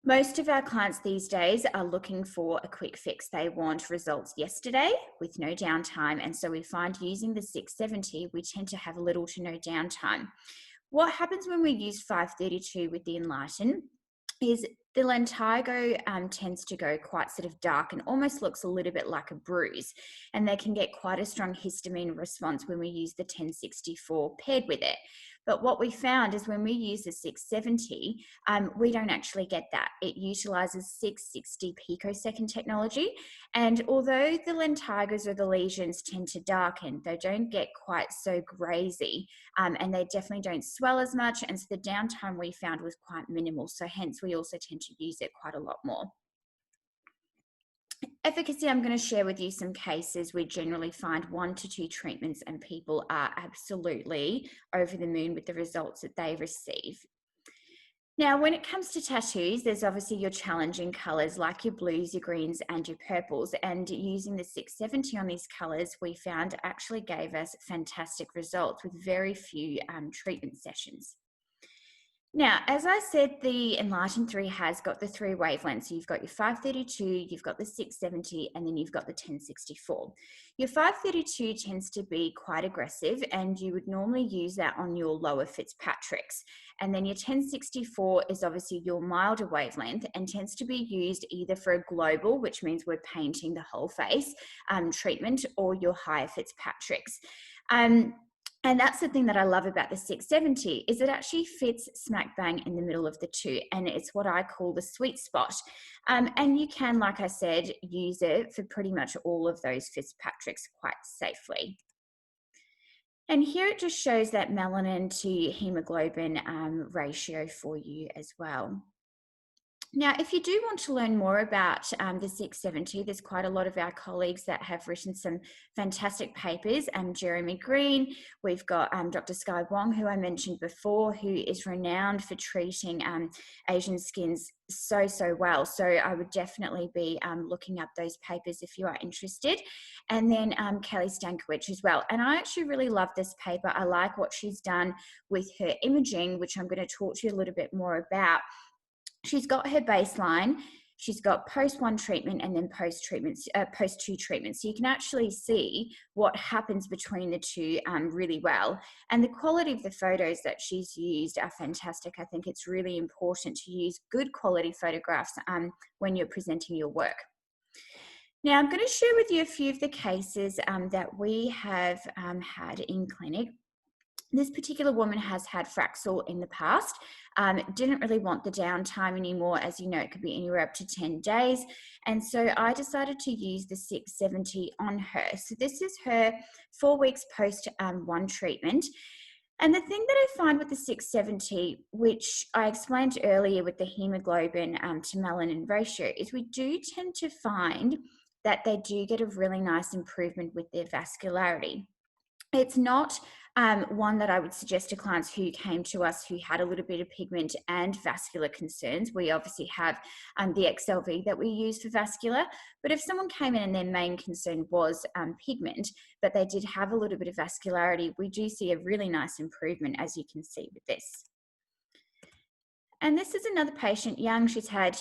Most of our clients these days are looking for a quick fix. They want results yesterday with no downtime. And so we find using the 670, we tend to have little to no downtime. What happens when we use 532 with the Enlighten is the lentigo tends to go quite sort of dark and almost looks a little bit like a bruise. And they can get quite a strong histamine response when we use the 1064 paired with it. But what we found is when we use the 670, we don't actually get that. It utilises 660 picosecond technology. And although the lentigos or the lesions tend to darken, they don't get quite so grazy, and they definitely don't swell as much. And so the downtime we found was quite minimal. So hence we also tend to use it quite a lot more. Efficacy, I'm going to share with you some cases. We generally find 1 to 2 treatments and people are absolutely over the moon with the results that they receive. Now, when it comes to tattoos, there's obviously your challenging colours like your blues, your greens and your purples, and using the 670 on these colours we found actually gave us fantastic results with very few treatment sessions. Now, as I said, the Enlighten 3 has got the 3 wavelengths. So you've got your 532, you've got the 670, and then you've got the 1064. Your 532 tends to be quite aggressive, and you would normally use that on your lower Fitzpatrick's. And then your 1064 is obviously your milder wavelength and tends to be used either for a global, which means we're painting the whole face, treatment, or your higher Fitzpatrick's. And that's the thing that I love about the 670 is it actually fits smack bang in the middle of the two, and it's what I call the sweet spot. And you can, like I said, use it for pretty much all of those Fitzpatrick's quite safely. And here it just shows that melanin to hemoglobin ratio for you as well. Now, if you do want to learn more about the 670, there's quite a lot of our colleagues that have written some fantastic papers. Jeremy Green, we've got Dr. Sky Wong, who I mentioned before, who is renowned for treating Asian skins so well. So I would definitely be looking up those papers if you are interested. And then Kelly Stankiewicz as well. And I actually really love this paper. I like what she's done with her imaging, which I'm going to talk to you a little bit more about. She's got her baseline, she's got post-1 treatment and then post-2 treatments. So you can actually see what happens between the two really well. And the quality of the photos that she's used are fantastic. I think it's really important to use good quality photographs when you're presenting your work. Now, I'm going to share with you a few of the cases that we have had in clinic. This particular woman has had Fraxel in the past, didn't really want the downtime anymore. As you know, it could be anywhere up to 10 days. And so I decided to use the 670 on her. So this is her 4 weeks post 1 treatment. And the thing that I find with the 670, which I explained earlier with the hemoglobin to melanin ratio, is we do tend to find that they do get a really nice improvement with their vascularity. It's not one that I would suggest to clients who came to us who had a little bit of pigment and vascular concerns. We obviously have the XLV that we use for vascular, but if someone came in and their main concern was pigment, but they did have a little bit of vascularity, we do see a really nice improvement, as you can see with this. And this is another patient, young, she's had,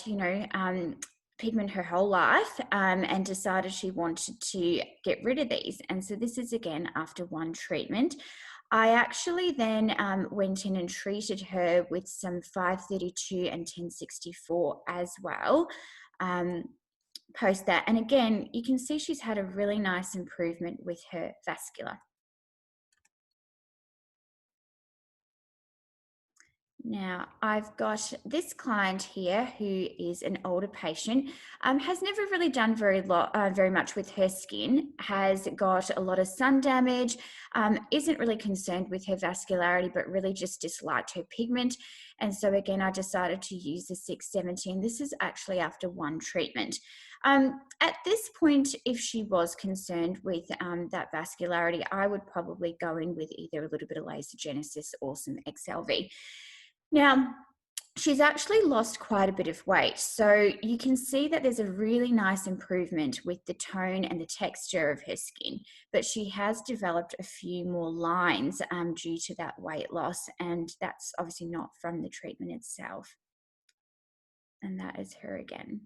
pigment her whole life and decided she wanted to get rid of these. And so this is again after 1 treatment. I actually then went in and treated her with some 532 and 1064 as well post that. And again, you can see she's had a really nice improvement with her vascular. Now, I've got this client here who is an older patient, has never really done very much with her skin, has got a lot of sun damage, isn't really concerned with her vascularity, but really just disliked her pigment. And so again, I decided to use the 670, and this is actually after 1 treatment. At this point, if she was concerned with that vascularity, I would probably go in with either a little bit of laser genesis or some XLV. Now, she's actually lost quite a bit of weight. So you can see that there's a really nice improvement with the tone and the texture of her skin, but she has developed a few more lines due to that weight loss. And that's obviously not from the treatment itself. And that is her again.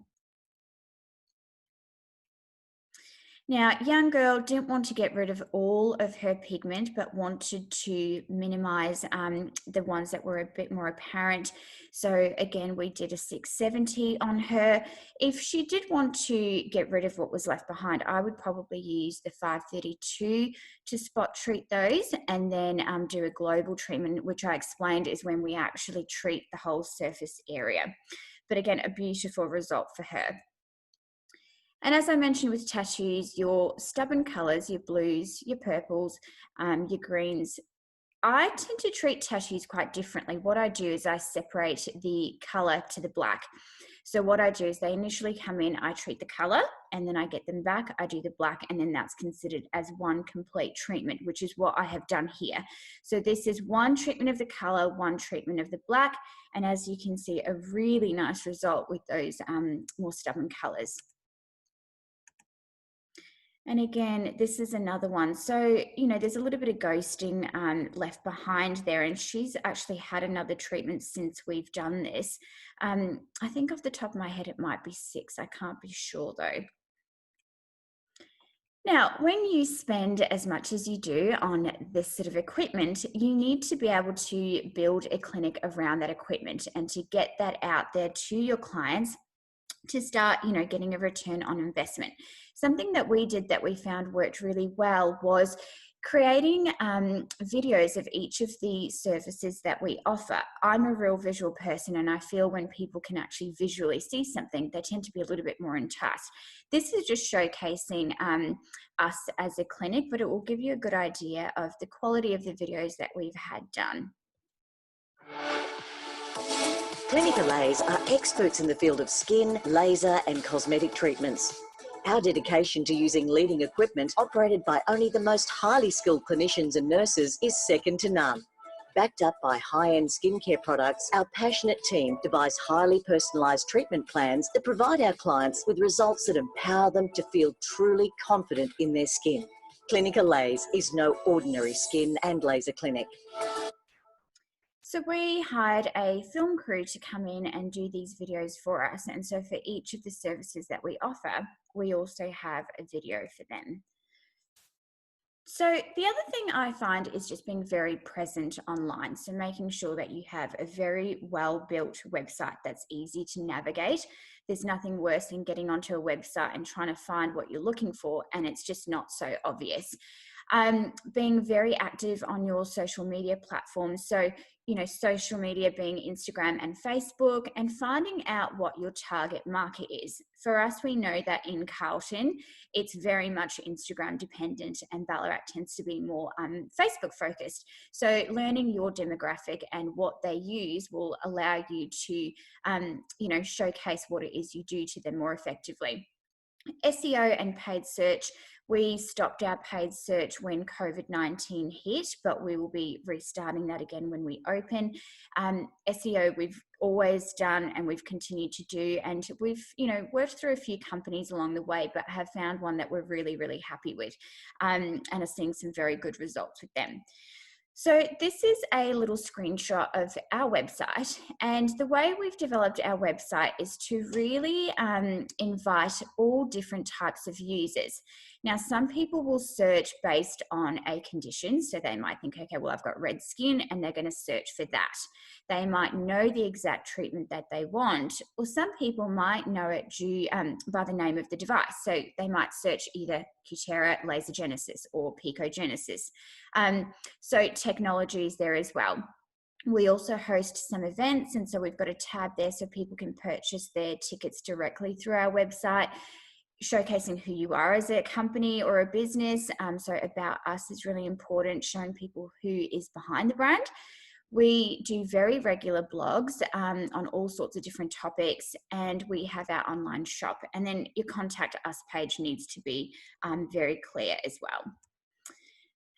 Now, young girl didn't want to get rid of all of her pigment, but wanted to minimize the ones that were a bit more apparent. So again, we did a 670 on her. If she did want to get rid of what was left behind, I would probably use the 532 to spot treat those and then do a global treatment, which I explained is when we actually treat the whole surface area. But again, a beautiful result for her. And as I mentioned with tattoos, your stubborn colours, your blues, your purples, your greens, I tend to treat tattoos quite differently. What I do is I separate the colour to the black. So what I do is they initially come in, I treat the colour, and then I get them back, I do the black, and then that's considered as 1 complete treatment, which is what I have done here. So this is 1 treatment of the colour, 1 treatment of the black, and as you can see, a really nice result with those more stubborn colours. And again, this is another one. So, you know, there's a little bit of ghosting left behind there. And she's actually had another treatment since we've done this. I think off the top of my head, it might be 6. I can't be sure though. Now, when you spend as much as you do on this sort of equipment, you need to be able to build a clinic around that equipment and to get that out there to your clients to start, you know, getting a return on investment. Something that we did that we found worked really well was creating videos of each of the services that we offer. I'm a real visual person, and I feel when people can actually visually see something, they tend to be a little bit more enticed. This is just showcasing us as a clinic, but it will give you a good idea of the quality of the videos that we've had done. Clinical are experts in the field of skin, laser and cosmetic treatments. Our dedication to using leading equipment operated by only the most highly skilled clinicians and nurses is second to none. Backed up by high-end skincare products, our passionate team devise highly personalised treatment plans that provide our clients with results that empower them to feel truly confident in their skin. Clinical is no ordinary skin and laser clinic. So we hired a film crew to come in and do these videos for us. And so for each of the services that we offer, we also have a video for them. So the other thing I find is just being very present online. So making sure that you have a very well-built website that's easy to navigate. There's nothing worse than getting onto a website and trying to find what you're looking for, and it's just not so obvious. Being very active on your social media platforms. So, you know, social media being Instagram and Facebook, and finding out what your target market is. For us, we know that in Carlton, it's very much Instagram dependent, and Ballarat tends to be more Facebook focused. So learning your demographic and what they use will allow you to, you know, showcase what it is you do to them more effectively. SEO and paid search. We stopped our paid search when COVID-19 hit, but we will be restarting that again when we open. SEO we've always done and we've continued to do, and we've, you know, worked through a few companies along the way, but have found one that we're really, really happy with, and are seeing some very good results with them. So this is a little screenshot of our website, and the way we've developed our website is to really invite all different types of users. Now, some people will search based on a condition, so they might think, okay, well, I've got red skin, and they're going to search for that. They might know the exact treatment that they want, or some people might know it by the name of the device. So they might search either Cutera, Laser Genesis, or Picogenesis. So technology is there as well. We also host some events, and so we've got a tab there so people can purchase their tickets directly through our website, showcasing who you are as a company or a business. So about us is really important, showing people who is behind the brand. We do very regular blogs on all sorts of different topics, and we have our online shop. And then your contact us page needs to be very clear as well.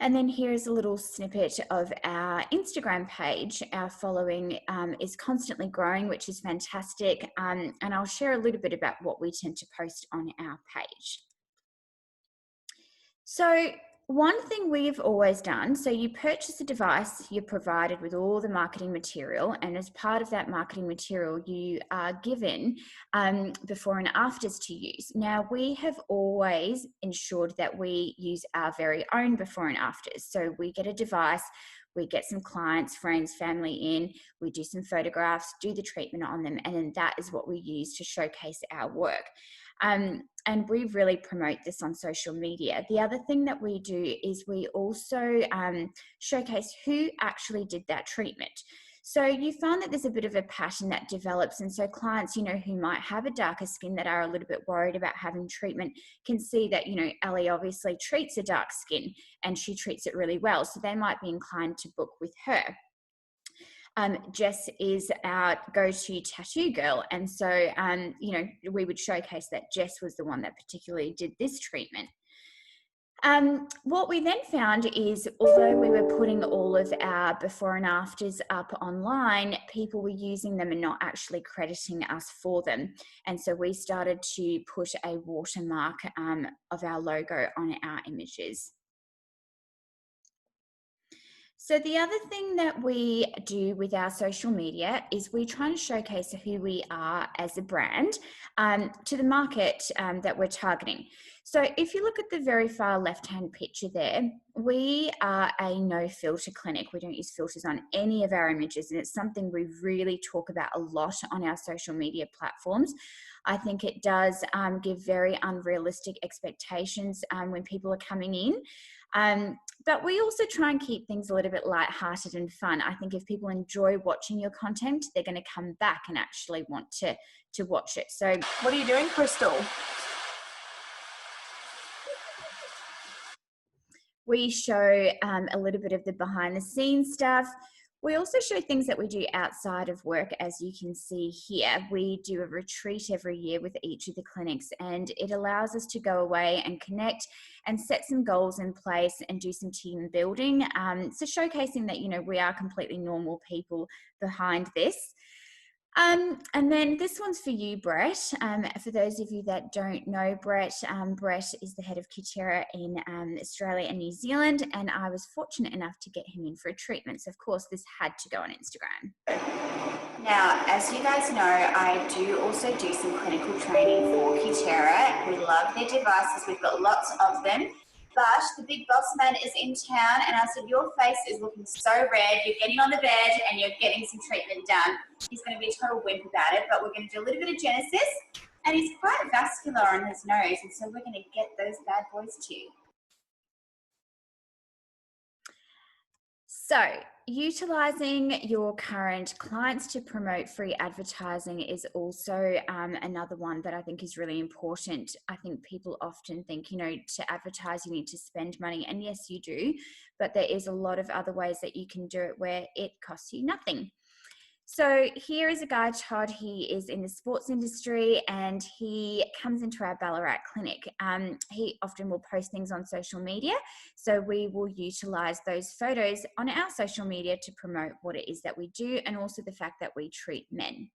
And then here's a little snippet of our Instagram page. Our following is constantly growing, which is fantastic. And I'll share a little bit about what we tend to post on our page. So one thing we've always done, so you purchase a device, you're provided with all the marketing material, and as part of that marketing material, you are given before and afters to use. Now, we have always ensured that we use our very own before and afters. So we get a device, we get some clients, friends, family in, we do some photographs, do the treatment on them, and then that is what we use to showcase our work. And we really promote this on social media. The other thing that we do is we also showcase who actually did that treatment. So you find that there's a bit of a pattern that develops, and so clients, you know, who might have a darker skin that are a little bit worried about having treatment can see that, you know, Ellie obviously treats a dark skin and she treats it really well, so they might be inclined to book with her. Jess is our go-to tattoo girl, and so you know, we would showcase that Jess was the one that particularly did this treatment. What we then found is, although we were putting all of our before and afters up online, people were using them and not actually crediting us for them. And so we started to put a watermark of our logo on our images. So the other thing that we do with our social media is we try to showcase who we are as a brand to the market that we're targeting. So if you look at the very far left-hand picture there, we are a no filter clinic. We don't use filters on any of our images, and it's something we really talk about a lot on our social media platforms. I think it does give very unrealistic expectations when people are coming in. But we also try and keep things a little bit lighthearted and fun. I think if people enjoy watching your content, they're going to come back and actually want to watch it. So What are you doing, Crystal? we show a little bit of the behind the scenes stuff. We also show things that we do outside of work, as you can see here. We do a retreat every year with each of the clinics, and it allows us to go away and connect and set some goals in place and do some team building. So showcasing that, you know, we are completely normal people behind this. And then this one's for you, Brett. For those of you that don't know Brett, Brett is the head of Cutera in Australia and New Zealand, and I was fortunate enough to get him in for a treatment. So of course this had to go on Instagram. Now, as you guys know, I do also do some clinical training for Cutera. We love their devices. We've got lots of them. But the big boss man is in town, and I said, your face is looking so red. You're getting on the bed and you're getting some treatment done. He's going to be a total wimp about it, but we're going to do a little bit of genesis. And he's quite vascular on his nose, and so we're going to get those bad boys too. So, utilising your current clients to promote free advertising is also another one that I think is really important. I think people often think, you know, to advertise you need to spend money, and yes you do, but there is a lot of other ways that you can do it where it costs you nothing. So here is a guy, Todd. He is in the sports industry and he comes into our Ballarat clinic. He often will post things on social media. So we will utilise those photos on our social media to promote what it is that we do, and also the fact that we treat men.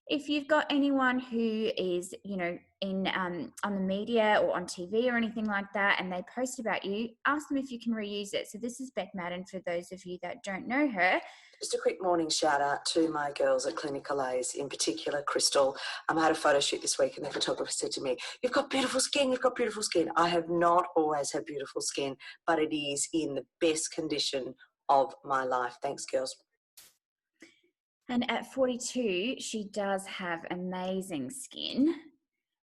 If you've got anyone who is, you know, in on the media or on TV or anything like that, and they post about you, ask them if you can reuse it. So this is Beck Madden, for those of you that don't know her. Just a quick morning shout out to my girls at Utilising, in particular Crystal. I had a photo shoot this week and the photographer said to me, you've got beautiful skin, you've got beautiful skin. I have not always had beautiful skin, but it is in the best condition of my life. Thanks, girls. And at 42, she does have amazing skin.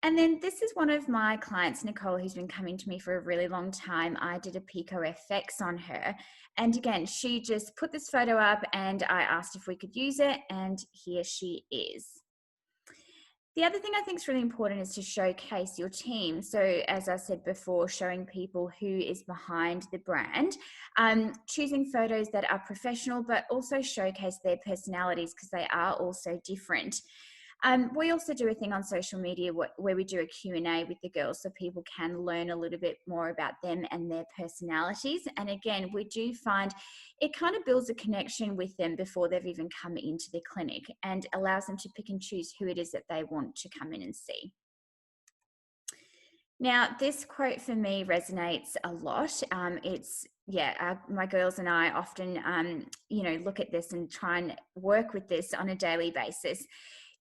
And then this is one of my clients, Nicole, who's been coming to me for a really long time. I did a Pico FX on her. And again, she just put this photo up and I asked if we could use it, and here she is. The other thing I think is really important is to showcase your team. So as I said before, showing people who is behind the brand, choosing photos that are professional, but also showcase their personalities because they are also different. We also do a thing on social media where we do a Q&A with the girls so people can learn a little bit more about them and their personalities. And again, we do find it kind of builds a connection with them before they've even come into the clinic and allows them to pick and choose who it is that they want to come in and see. Now, this quote for me resonates a lot. My girls and I often, look at this and try and work with this on a daily basis.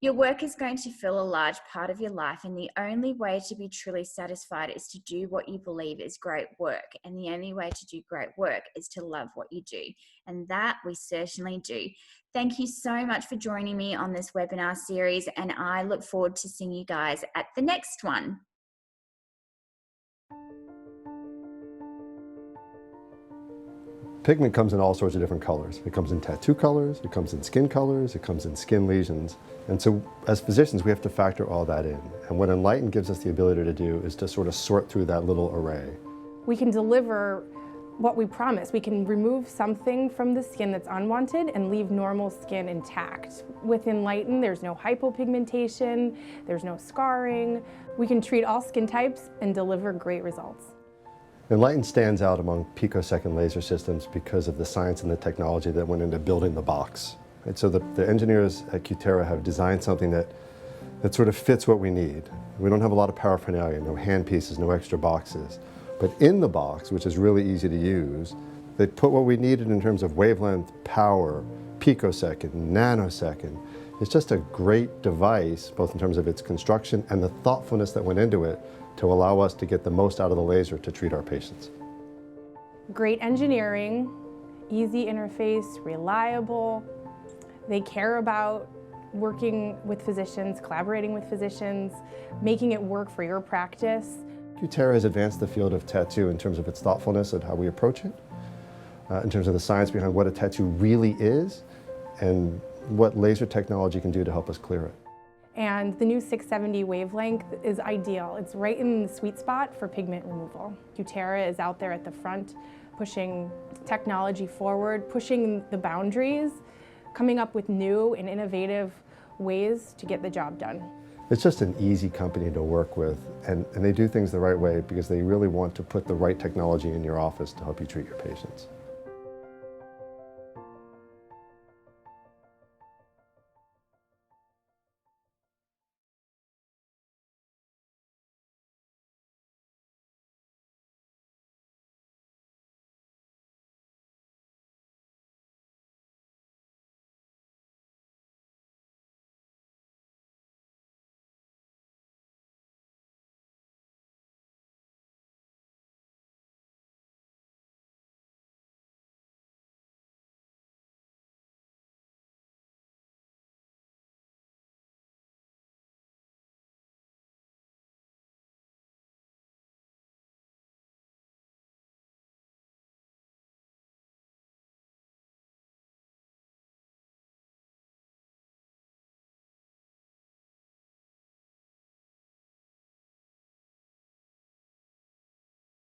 Your work is going to fill a large part of your life, and the only way to be truly satisfied is to do what you believe is great work. And the only way to do great work is to love what you do. And that we certainly do. Thank you so much for joining me on this webinar series, and I look forward to seeing you guys at the next one. Pigment comes in all sorts of different colors. It comes in tattoo colors, it comes in skin colors, it comes in skin lesions. And so as physicians, we have to factor all that in. And what Enlighten gives us the ability to do is to sort of sort through that little array. We can deliver what we promise. We can remove something from the skin that's unwanted and leave normal skin intact. With Enlighten, there's no hypopigmentation, there's no scarring. We can treat all skin types and deliver great results. Enlighten stands out among picosecond laser systems because of the science and the technology that went into building the box. And so the engineers at Cutera have designed something that sort of fits what we need. We don't have a lot of paraphernalia, no hand pieces, no extra boxes. But in the box, which is really easy to use, they put what we needed in terms of wavelength, power, picosecond, nanosecond. It's just a great device, both in terms of its construction and the thoughtfulness that went into it to allow us to get the most out of the laser to treat our patients. Great engineering, easy interface, reliable. They care about working with physicians, collaborating with physicians, making it work for your practice. Cutera has advanced the field of tattoo in terms of its thoughtfulness and how we approach it, in terms of the science behind what a tattoo really is and what laser technology can do to help us clear it. And the new 670 wavelength is ideal. It's right in the sweet spot for pigment removal. Cutera is out there at the front, pushing technology forward, pushing the boundaries, coming up with new and innovative ways to get the job done. It's just an easy company to work with, and they do things the right way because they really want to put the right technology in your office to help you treat your patients.